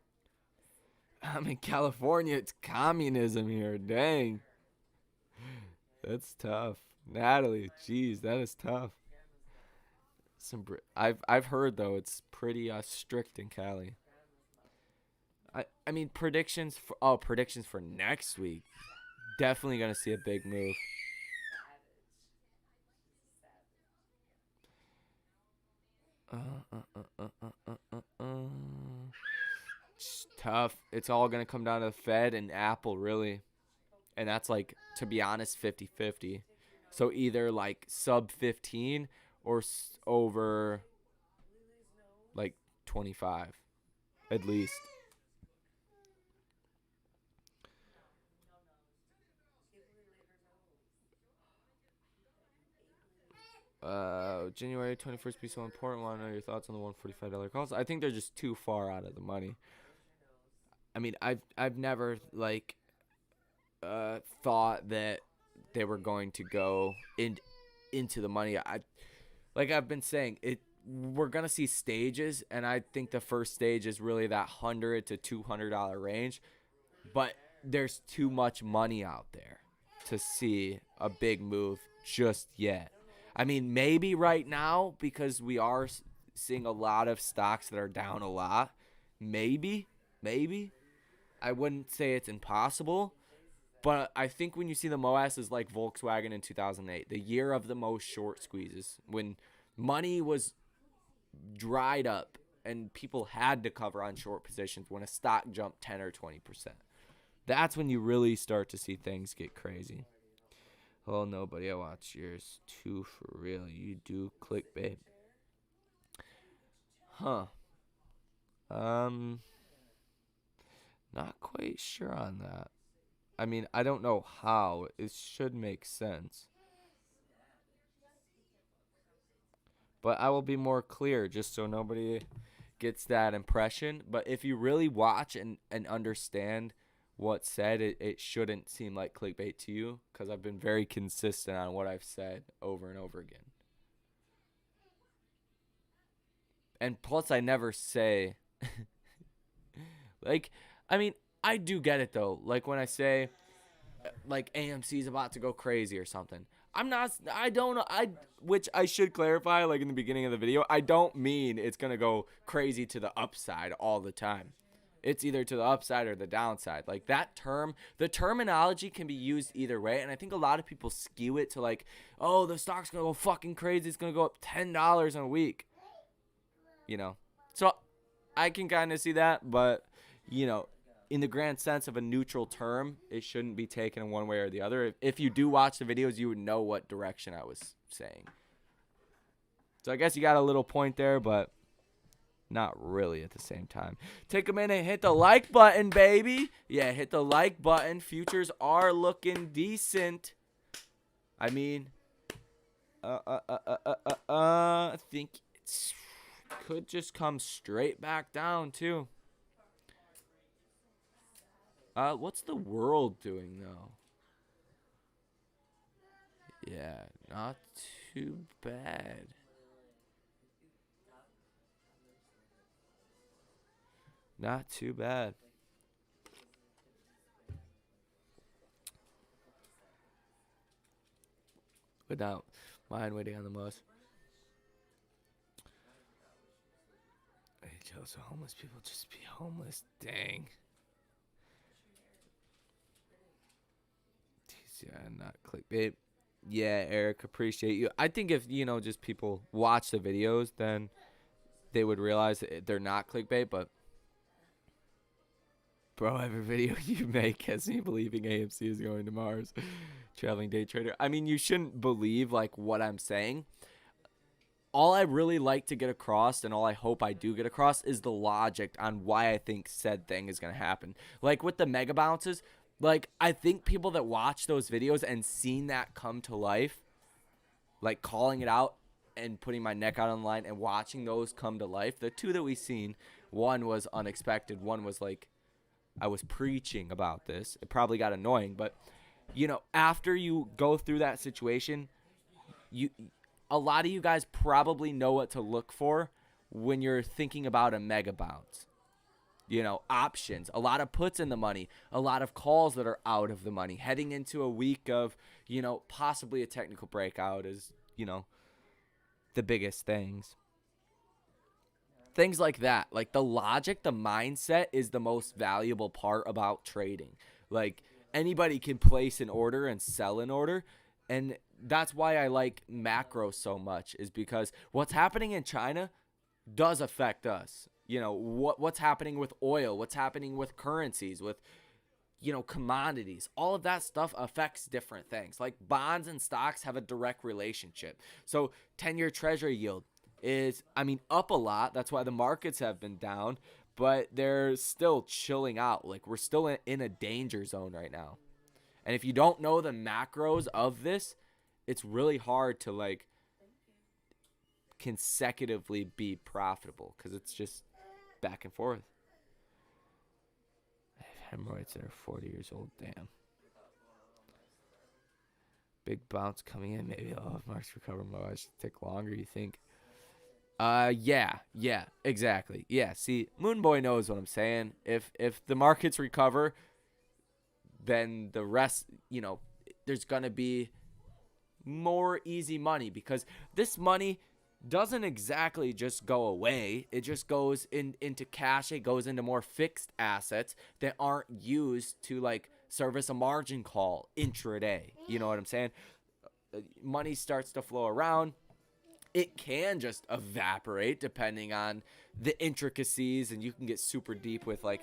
in California. It's communism here. Dang. That's tough. Natalie, jeez, that is tough. I've heard though it's pretty strict in Cali. I mean predictions for next week. Definitely gonna see a big move. It's tough. It's all going to come down to the Fed and Apple, really. And that's like, to be honest, 50-50. So either like sub 15 or over like 25 at least. January 21st be so important. Want to know your thoughts on the $145 calls? I think they're just too far out of the money. I mean, I've never like thought that they were going to go into the money. I've been saying, we're gonna see stages, and I think the first stage is really that $100 to $200 range, but there's too much money out there to see a big move just yet. I mean, maybe right now, because we are seeing a lot of stocks that are down a lot. Maybe. I wouldn't say it's impossible. But I think when you see the MOAS is like Volkswagen in 2008, the year of the most short squeezes, when money was dried up and people had to cover on short positions when a stock jumped 10 or 20%. That's when you really start to see things get crazy. Oh, nobody. I watch yours too, for real. You do clickbait. Huh. Um, not quite sure on that. I mean, I don't know how. It should make sense. But I will be more clear just so nobody gets that impression. But if you really watch and understand what's said, it shouldn't seem like clickbait to you because I've been very consistent on what I've said over and over again. And plus, I never say, like, I mean, I do get it though. Like when I say, like AMC's about to go crazy or something. I'm not. I don't. Which I should clarify. Like in the beginning of the video, I don't mean it's gonna go crazy to the upside all the time. It's either to the upside or the downside. Like that term, the terminology can be used either way, and I think a lot of people skew it to like, oh, the stock's gonna go fucking crazy. It's gonna go up $10 in a week. You know, so I can kind of see that, but you know, in the grand sense of a neutral term, it shouldn't be taken in one way or the other. If you do watch the videos, you would know what direction I was saying. So I guess you got a little point there, but not really at the same time. Take a minute, hit the like button, baby. Yeah, hit the like button. Futures are looking decent. I mean, I think it's could just come straight back down too. What's the world doing though? Yeah, not too bad. Not too bad. Without mind waiting on the most. So homeless people just be homeless. Dang. Yeah, not clickbait. Yeah, Eric, appreciate you. I think if, just people watch the videos, then they would realize that they're not clickbait, but bro, every video you make has me believing AMC is going to Mars. Traveling day trader. I mean, you shouldn't believe like what I'm saying. All I really like to get across, and all I hope I do get across, is the logic on why I think said thing is going to happen. Like with the mega bounces, like I think people that watch those videos and seen that come to life, like calling it out and putting my neck out on the line and watching those come to life, the two that we seen, one was unexpected, one was like I was preaching about this. It probably got annoying, but after you go through that situation, a lot of you guys probably know what to look for when you're thinking about a mega bounce. Options, a lot of puts in the money, a lot of calls that are out of the money, heading into a week of, possibly a technical breakout is, the biggest things. Things like that. Like the logic, the mindset is the most valuable part about trading. Like anybody can place an order and sell an order. And that's why I like macro so much, is because what's happening in China does affect us. What's happening with oil, what's happening with currencies, with commodities, all of that stuff affects different things. Like bonds and stocks have a direct relationship. So 10-year treasury yield is, up a lot. That's why the markets have been down, but they're still chilling out. Like we're still in a danger zone right now. And if you don't know the macros of this, it's really hard to like consecutively be profitable because it's just back and forth. I have hemorrhoids that are 40 years old. Damn. Big bounce coming in. Maybe I'll have marks recover more. I should take longer, you think? Yeah, exactly. Yeah, see, Moonboy knows what I'm saying. If the markets recover, then the rest, there's going to be more easy money because this money doesn't exactly just go away. It just goes into cash. It goes into more fixed assets that aren't used to like service a margin call intraday. You know what I'm saying? Money starts to flow around. It can just evaporate depending on the intricacies, and you can get super deep with like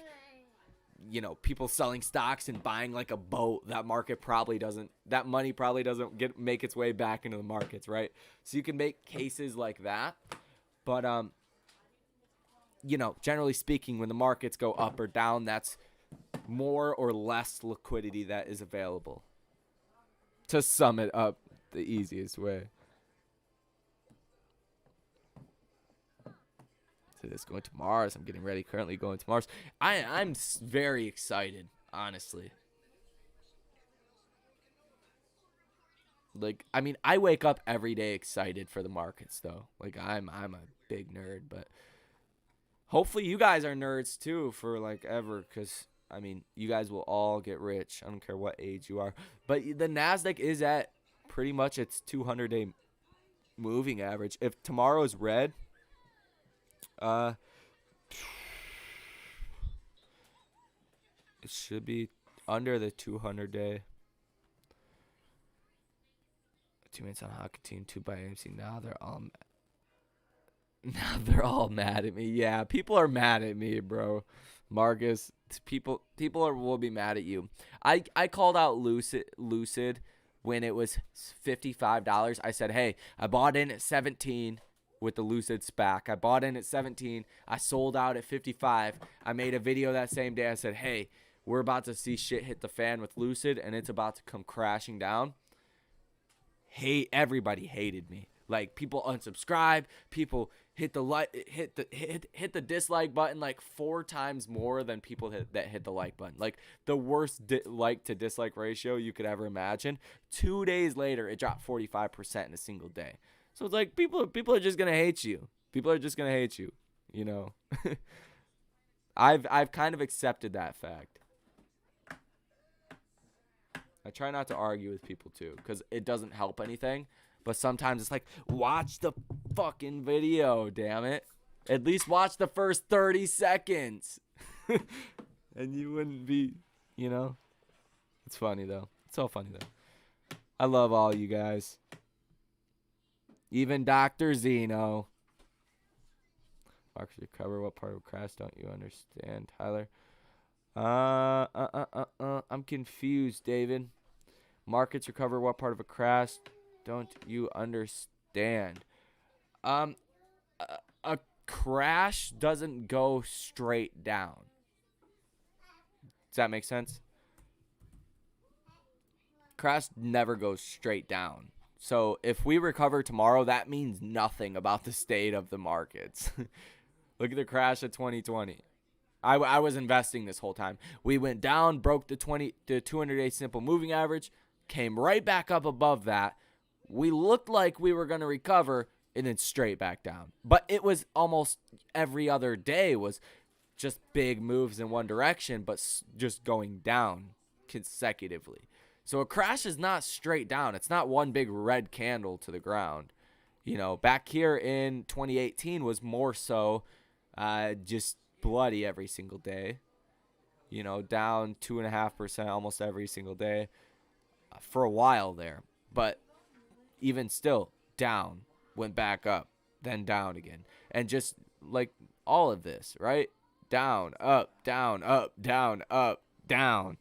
people selling stocks and buying like a boat. That money probably doesn't make its way back into the markets, right? So you can make cases like that. But generally speaking, when the markets go up or down, that's more or less liquidity that is available. To sum it up the easiest way. To this going to Mars. I'm getting ready, currently going to Mars. I'm very excited, honestly. Like, I mean, I wake up every day excited for the markets, though. Like, I'm a big nerd, but hopefully you guys are nerds too for like ever, because I mean, you guys will all get rich. I don't care what age you are. But the Nasdaq is at pretty much its 200-day moving average. If tomorrow is red, it should be under the 200-day. 2 minutes on hockey team, 2 by AMC. Now they're all mad at me. Yeah, people are mad at me, bro. Marcus, people will be mad at you. I called out Lucid when it was $55. I said, hey, I bought in at 17 with the Lucid SPAC. I bought in at 17. I sold out at 55. I made a video that same day. I said, hey, we're about to see shit hit the fan with Lucid, and it's about to come crashing down. Everybody hated me. Like, people unsubscribe, people hit the dislike button like 4 times more than people that hit the like button. Like, the worst like to dislike ratio you could ever imagine. 2 days later, it dropped 45% in a single day. So it's like people are just gonna hate you. People are just gonna hate you. I've kind of accepted that fact. I try not to argue with people too, because it doesn't help anything. But sometimes it's like, watch the fucking video, damn it. At least watch the first 30 seconds. And you wouldn't be, It's funny, though. It's so funny, though. I love all you guys. Even Dr. Zeno. Marcus, recover. What part of crash don't you understand, Tyler? I'm confused, David. Markets recover. What part of a crash don't you understand? A crash doesn't go straight down. Does that make sense? Crash never goes straight down. So if we recover tomorrow, that means nothing about the state of the markets. Look at the crash of 2020. I was investing this whole time. We went down, broke the 200-day simple moving average, came right back up above that. We looked like we were going to recover, and then straight back down. But it was almost every other day was just big moves in one direction, but just going down consecutively. So a crash is not straight down. It's not one big red candle to the ground. Back here in 2018 was more so just bloody every single day. Down 2.5% almost every single day for a while there. But even still, down, went back up, then down again. And just like all of this, right? Down, up, down, up, down, up, down.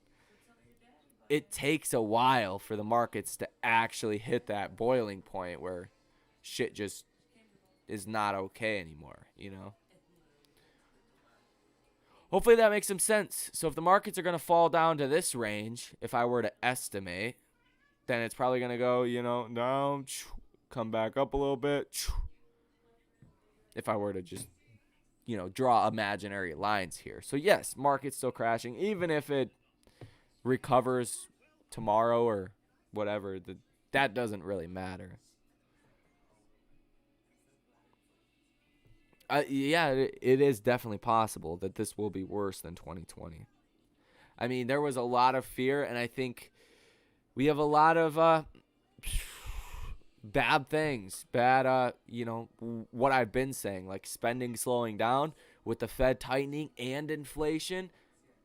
It takes a while for the markets to actually hit that boiling point where shit just is not okay anymore, Hopefully that makes some sense. So if the markets are going to fall down to this range, if I were to estimate, then it's probably going to go, down, come back up a little bit. If I were to just, draw imaginary lines here. So yes, market's still crashing, even if it recovers tomorrow or whatever. That doesn't really matter. Yeah, it is definitely possible that this will be worse than 2020. I mean, there was a lot of fear, and I think we have a lot of bad things. What I've been saying, like spending slowing down with the Fed tightening and inflation.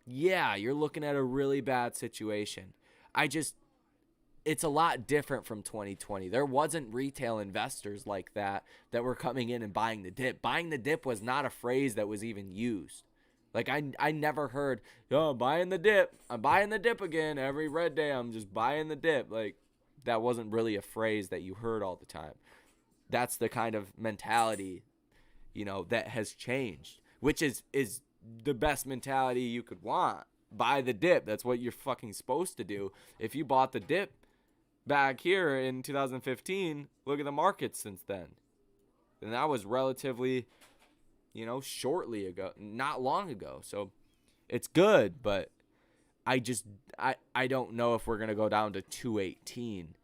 Yeah, you're looking at a really bad situation. It's a lot different from 2020. There wasn't retail investors like that were coming in and buying the dip. Buying the dip was not a phrase that was even used. Like I never heard, yo, I'm buying the dip. I'm buying the dip again. Every red day I'm just buying the dip. Like that wasn't really a phrase that you heard all the time. That's the kind of mentality, that has changed, which is the best mentality you could want. Buy the dip. That's what you're fucking supposed to do. If you bought the dip back here in 2015, look at the market since then. And that was relatively, shortly ago, not long ago. So it's good, but I don't know if we're going to go down to 218.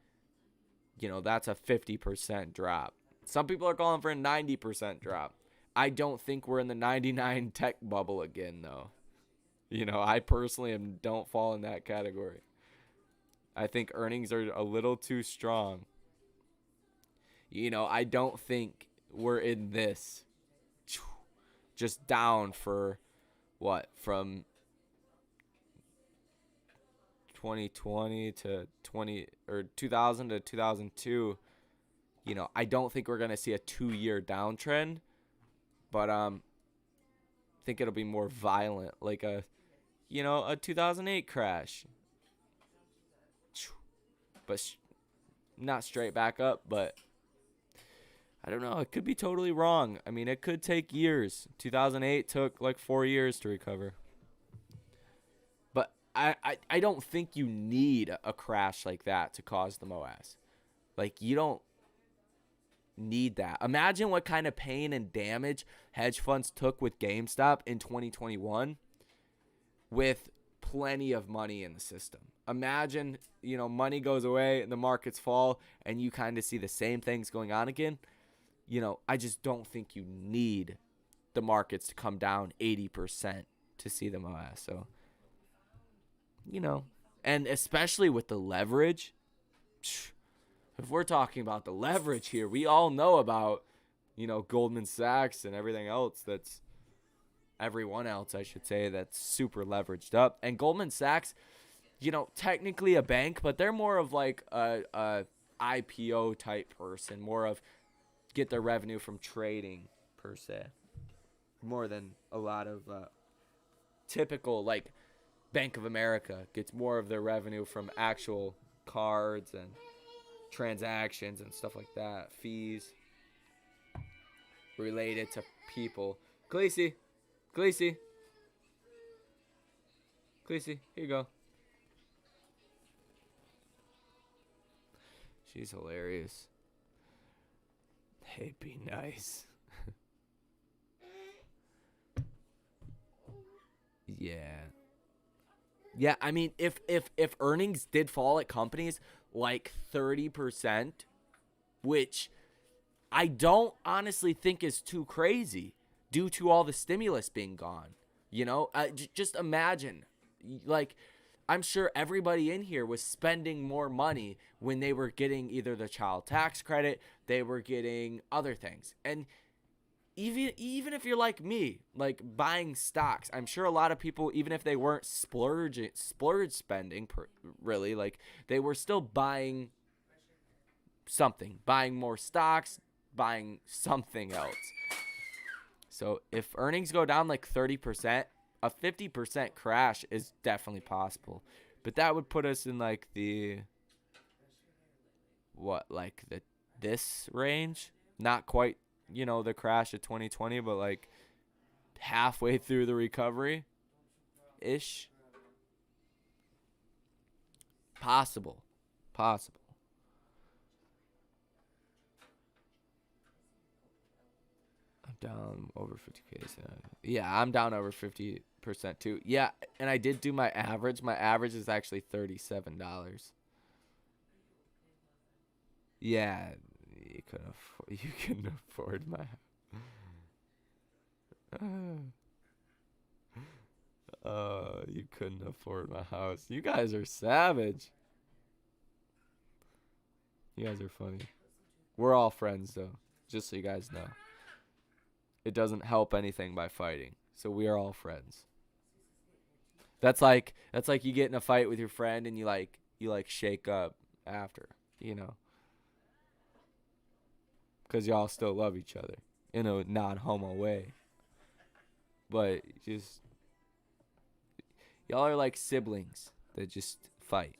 That's a 50% drop. Some people are calling for a 90% drop. I don't think we're in the 99 tech bubble again, though. I personally don't fall in that category. I think earnings are a little too strong. I don't think we're in this just down for what, from 2020 to 2000 to 2002. I don't think we're going to see a 2-year downtrend, but I think it'll be more violent, like a 2008 crash. But not straight back up, but I don't know. It could be totally wrong. I mean, it could take years. 2008 took like 4 years to recover. But I don't think you need a crash like that to cause the MOAS. Like, you don't need that. Imagine what kind of pain and damage hedge funds took with GameStop in 2021 with plenty of money in the system. Imagine, money goes away and the markets fall and you kind of see the same things going on again. I just don't think you need the markets to come down 80% to see the MOAS. So, and especially with the leverage, if we're talking about the leverage here, we all know about, Goldman Sachs and everything else everyone else, I should say, that's super leveraged up. And Goldman Sachs, technically a bank, but they're more of like a IPO type person, more of get their revenue from trading per se, more than a lot of typical, like Bank of America gets more of their revenue from actual cards and transactions and stuff like that, fees related to people. Khaleesi, here you go. She's hilarious. Hey, be nice. Yeah, I mean, if earnings did fall at companies like 30%, which I don't honestly think is too crazy due to all the stimulus being gone. Just imagine, like, I'm sure everybody in here was spending more money when they were getting either the child tax credit, they were getting other things. And even if you're like me, like buying stocks, I'm sure a lot of people, even if they weren't splurge spending, really, like they were still buying something, buying more stocks, buying something else. So if earnings go down like 30%, a 50% crash is definitely possible. But that would put us in like this range? Not quite, the crash of 2020, but like halfway through the recovery ish. Possible. Down over 50K. So yeah, I'm down over 50% too. Yeah, and I did do my average. My average is actually $37. Yeah, you couldn't afford my. You couldn't afford my house. You guys are savage. You guys are funny. We're all friends though, just so you guys know. It doesn't help anything by fighting. So we are all friends. That's like you get in a fight with your friend and you shake up after, because y'all still love each other in a non-homo way. But just Y'all are like siblings that just fight.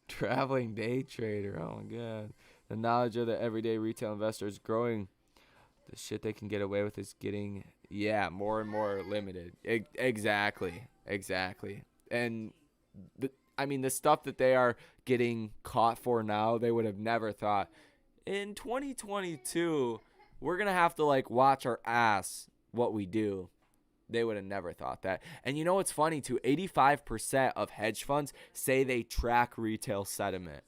Traveling day trader. Oh my god. The knowledge of the everyday retail investor is growing. The shit they can get away with is getting, yeah, more and more limited. Exactly. And I mean, the stuff that they are getting caught for now, they would have never thought. In 2022, we're going to have to like watch our ass what we do. They would have never thought that. And you know what's funny too? 85% of hedge funds say they track retail sentiment.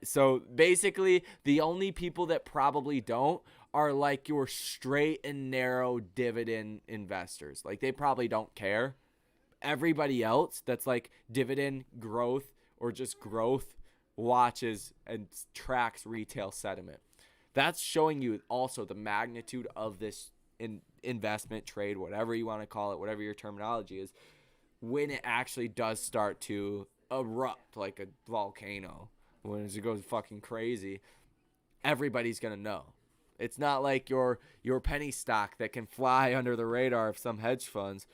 So basically, the only people that probably don't are like your straight and narrow dividend investors. Like they probably don't care. Everybody else that's like dividend growth or just growth watches and tracks retail sentiment. That's showing you also the magnitude of this investment trade, whatever you want to call it, whatever your terminology is, when it actually does start to erupt like a volcano, when it goes fucking crazy, everybody's gonna know. It's not like your penny stock that can fly under the radar of some hedge funds.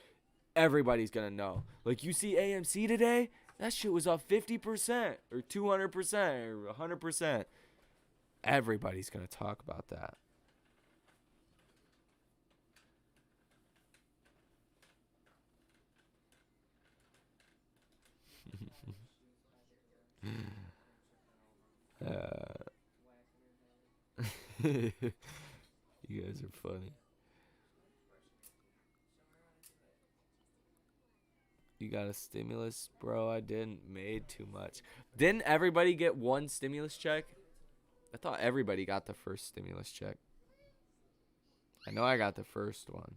Everybody's gonna know. Like, you see AMC today, that shit was up 50% or 200% or 100%. Everybody's gonna talk about that. You guys are funny. You got a stimulus, bro? I didn't. Made too much. Didn't everybody get one stimulus check? I thought everybody got the first stimulus check. I know I got the first one.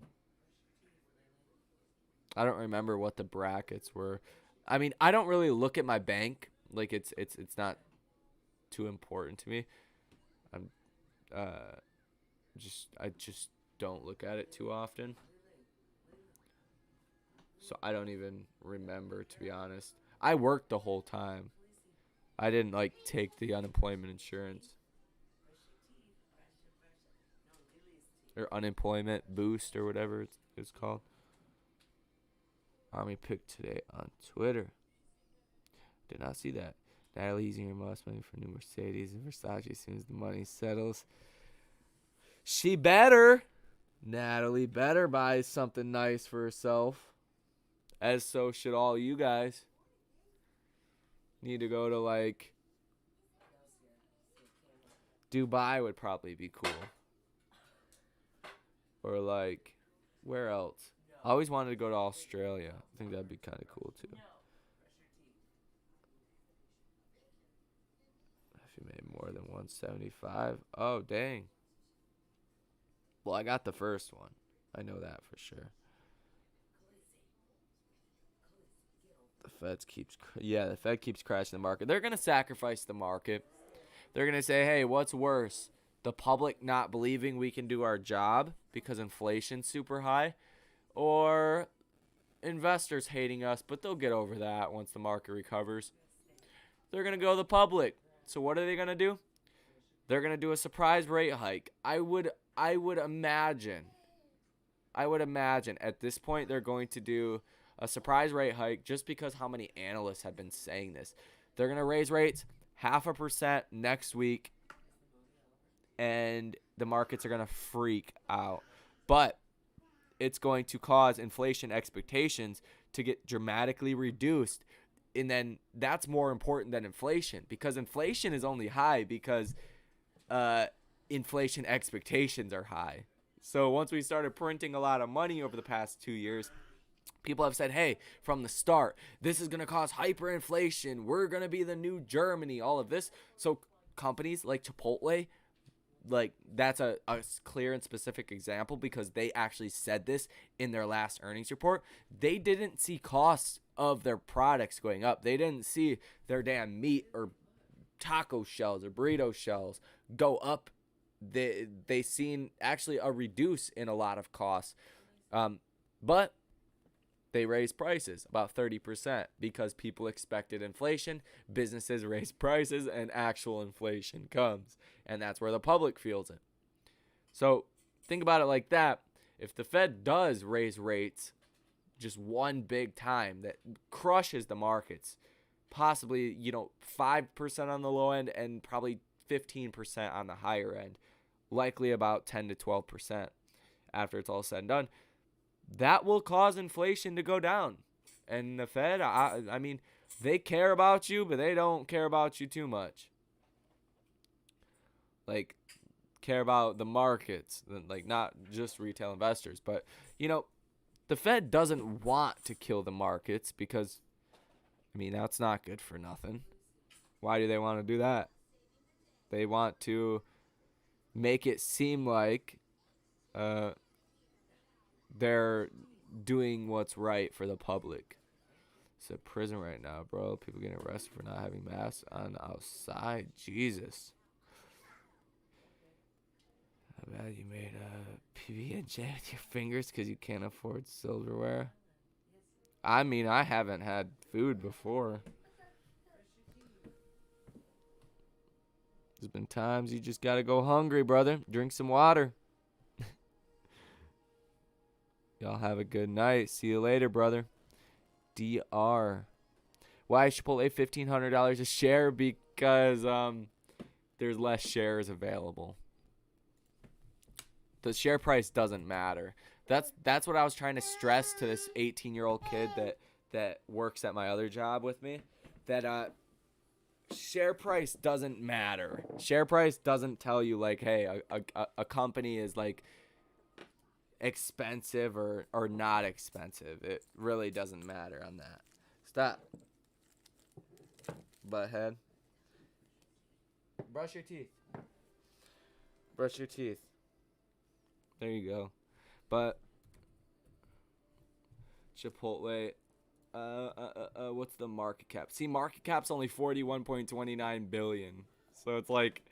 I don't remember what the brackets were. I mean, I don't really look at my bank. Like it's not too important to me. I'm I just don't look at it too often. So I don't even remember, to be honest. I worked the whole time. I didn't like take the unemployment insurance or unemployment boost or whatever it's called. Army picked today on Twitter. Did not see that. Natalie using her most money for new Mercedes and Versace as soon as the money settles. She better. Natalie better buy something nice for herself. As so should all you guys. Need to go to like Dubai would probably be cool. Or like, where else? I always wanted to go to Australia. I think that'd be kind of cool too. If you made more than 175. Oh, dang. Well, I got the first one. I know that for sure. The Fed keeps crashing the market. They're going to sacrifice the market. They're going to say, hey, what's worse? The public not believing we can do our job because inflation's super high, or investors hating us, but they'll get over that once the market recovers. They're going to go the public. So what are they going to do? They're going to do a surprise rate hike. I would imagine at this point they're going to do a surprise rate hike just because how many analysts have been saying this. They're going to raise rates 0.5% next week, and the markets are going to freak out. But it's going to cause inflation expectations to get dramatically reduced. And then that's more important than inflation, because inflation is only high because inflation expectations are high. So once we started printing a lot of money over the past 2 years, people have said, hey, from the start, this is going to cause hyperinflation. We're going to be the new Germany, all of this. So companies like Chipotle, like that's a clear and specific example because they actually said this in their last earnings report. They didn't see costs of their products going up. They didn't see their damn meat or taco shells or burrito shells go up. They seen actually a reduce in a lot of costs. But they raised prices about 30% because people expected inflation. Businesses raise prices and actual inflation comes. And that's where the public feels it. So think about it like that. If the Fed does raise rates just one big time that crushes the markets, possibly, 5% on the low end and probably 15% on the higher end, likely about 10 to 12% after it's all said and done, that will cause inflation to go down. And the Fed, I mean, they care about you, but they don't care about you too much. Like, care about the markets, like not just retail investors. But, the Fed doesn't want to kill the markets because, I mean, that's not good for nothing. Why do they want to do that? They want to make it seem like they're doing what's right for the public. It's a prison right now, bro. People getting arrested for not having masks on outside. Jesus. How bad you made a PB&J with your fingers because you can't afford silverware? I mean, I haven't had food before. There's been times you just gotta go hungry, brother. Drink some water. Y'all have a good night. See you later, brother. DR. Why is Chipotle $1,500 a share? Because there's less shares available. The share price doesn't matter. That's what I was trying to stress to this 18-year-old kid that works at my other job with me. That share price doesn't matter. Share price doesn't tell you like, hey, a company is like expensive or not expensive. It really doesn't matter on that. Stop. Butthead. Brush your teeth. Brush your teeth. There you go. But Chipotle, what's the market cap? See, market cap's only 41.29 billion. So it's like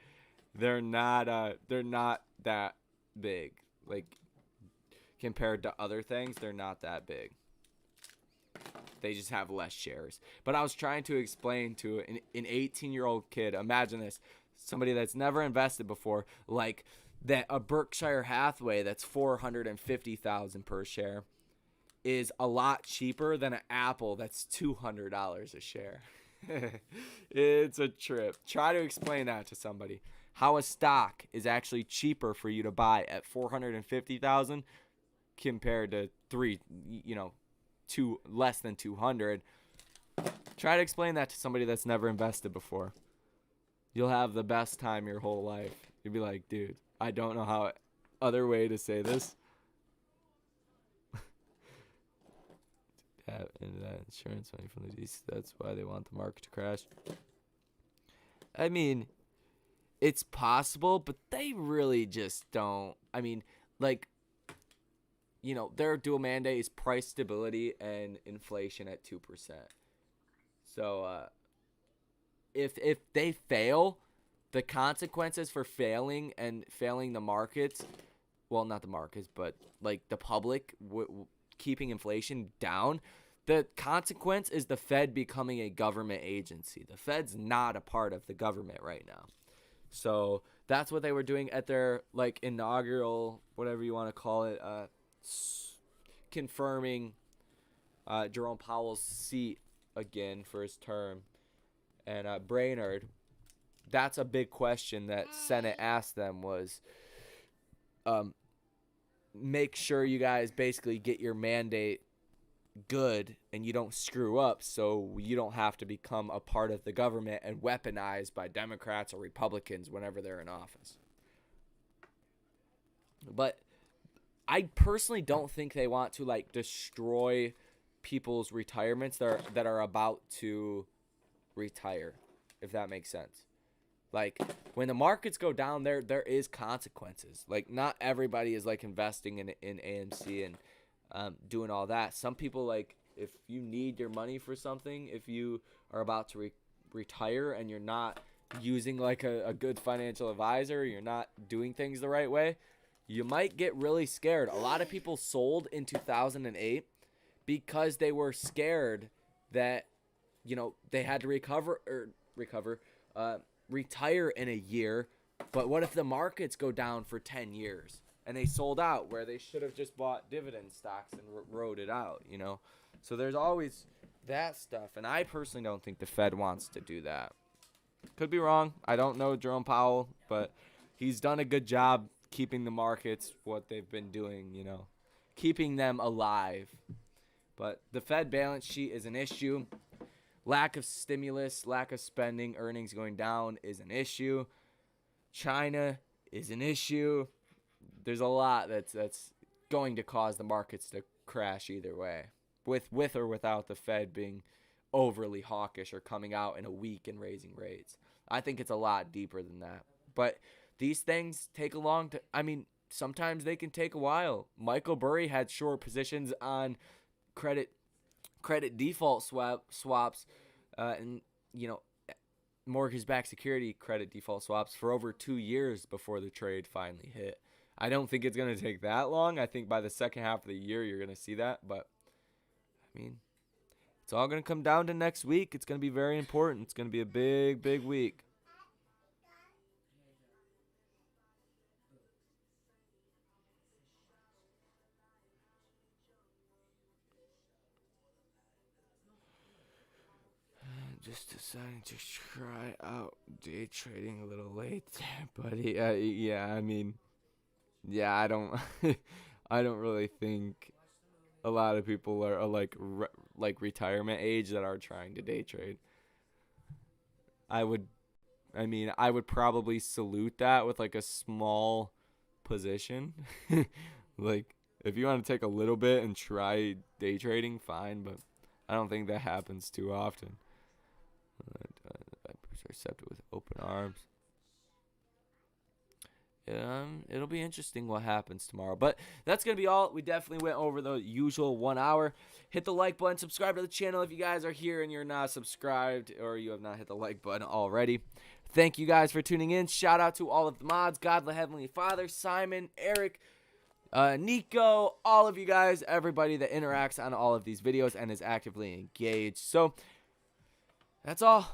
they're not that big. Like compared to other things, they're not that big. They just have less shares. But I was trying to explain to an 18-year-old kid, imagine this, somebody that's never invested before, like that a Berkshire Hathaway that's $450,000 per share is a lot cheaper than an Apple that's $200 a share. It's a trip. Try to explain that to somebody. How a stock is actually cheaper for you to buy at $450,000 compared to less than 200. Try to explain that to somebody that's never invested before. You'll have the best time your whole life. You'll be like, dude, I don't know how other way to say this. Tap into that insurance money from the DC. That's why they want the market to crash. I mean, it's possible, but they really just don't. I mean, like, their dual mandate is price stability and inflation at 2%. So, if they fail, the consequences for failing the markets, well, not the markets, but like the public keeping inflation down, the consequence is the Fed becoming a government agency. The Fed's not a part of the government right now. So that's what they were doing at their like inaugural, whatever you want to call it, confirming Jerome Powell's seat again for his term. And Brainerd, that's a big question that Senate asked them was, make sure you guys basically get your mandate good and you don't screw up so you don't have to become a part of the government and weaponized by Democrats or Republicans whenever they're in office. But I personally don't think they want to like destroy people's retirements that are about to retire, if that makes sense. Like when the markets go down, there is consequences. Like not everybody is like investing in AMC and doing all that. Some people, like if you need your money for something, if you are about to retire and you're not using like a good financial advisor, you're not doing things the right way, you might get really scared. A lot of people sold in 2008 because they were scared that they had to retire in a year But what if the markets go down for 10 years and they sold out where they should have just bought dividend stocks and rode it out, you know? So there's always that stuff. And I personally don't think the Fed wants to do that. Could be wrong. I don't know Jerome Powell, but he's done a good job keeping the markets what they've been doing, you know, keeping them alive. But the Fed balance sheet is an issue. Lack of stimulus, lack of spending, earnings going down is an issue. China is an issue. There's a lot that's going to cause the markets to crash either way, with or without the Fed being overly hawkish or coming out in a week and raising rates. I think it's a lot deeper than that. But these things take a long time. I mean, sometimes they can take a while. Michael Burry had short positions on credit default swaps and, you know, mortgage-backed security credit default swaps for over 2 years before the trade finally hit. I don't think it's going to take that long. I think by the second half of the year you're going to see that. But, I mean, it's all going to come down to next week. It's going to be very important. It's going to be a big, big week. Just deciding to try out day trading a little late, buddy. Yeah, I mean, yeah, I don't, I don't really think a lot of people are like retirement age that are trying to day trade. I would, I mean, I would probably salute that with like a small position. Like, if you want to take a little bit and try day trading, fine, but I don't think that happens too often. Vipers are accepted with open arms. It'll be interesting what happens tomorrow. But that's going to be all. We definitely went over the usual 1 hour. Hit the like button. Subscribe to the channel if you guys are here and you're not subscribed or you have not hit the like button already. Thank you guys for tuning in. Shout out to all of the mods. God, the Heavenly Father, Simon, Eric, Nico, all of you guys, everybody that interacts on all of these videos and is actively engaged. So, that's all.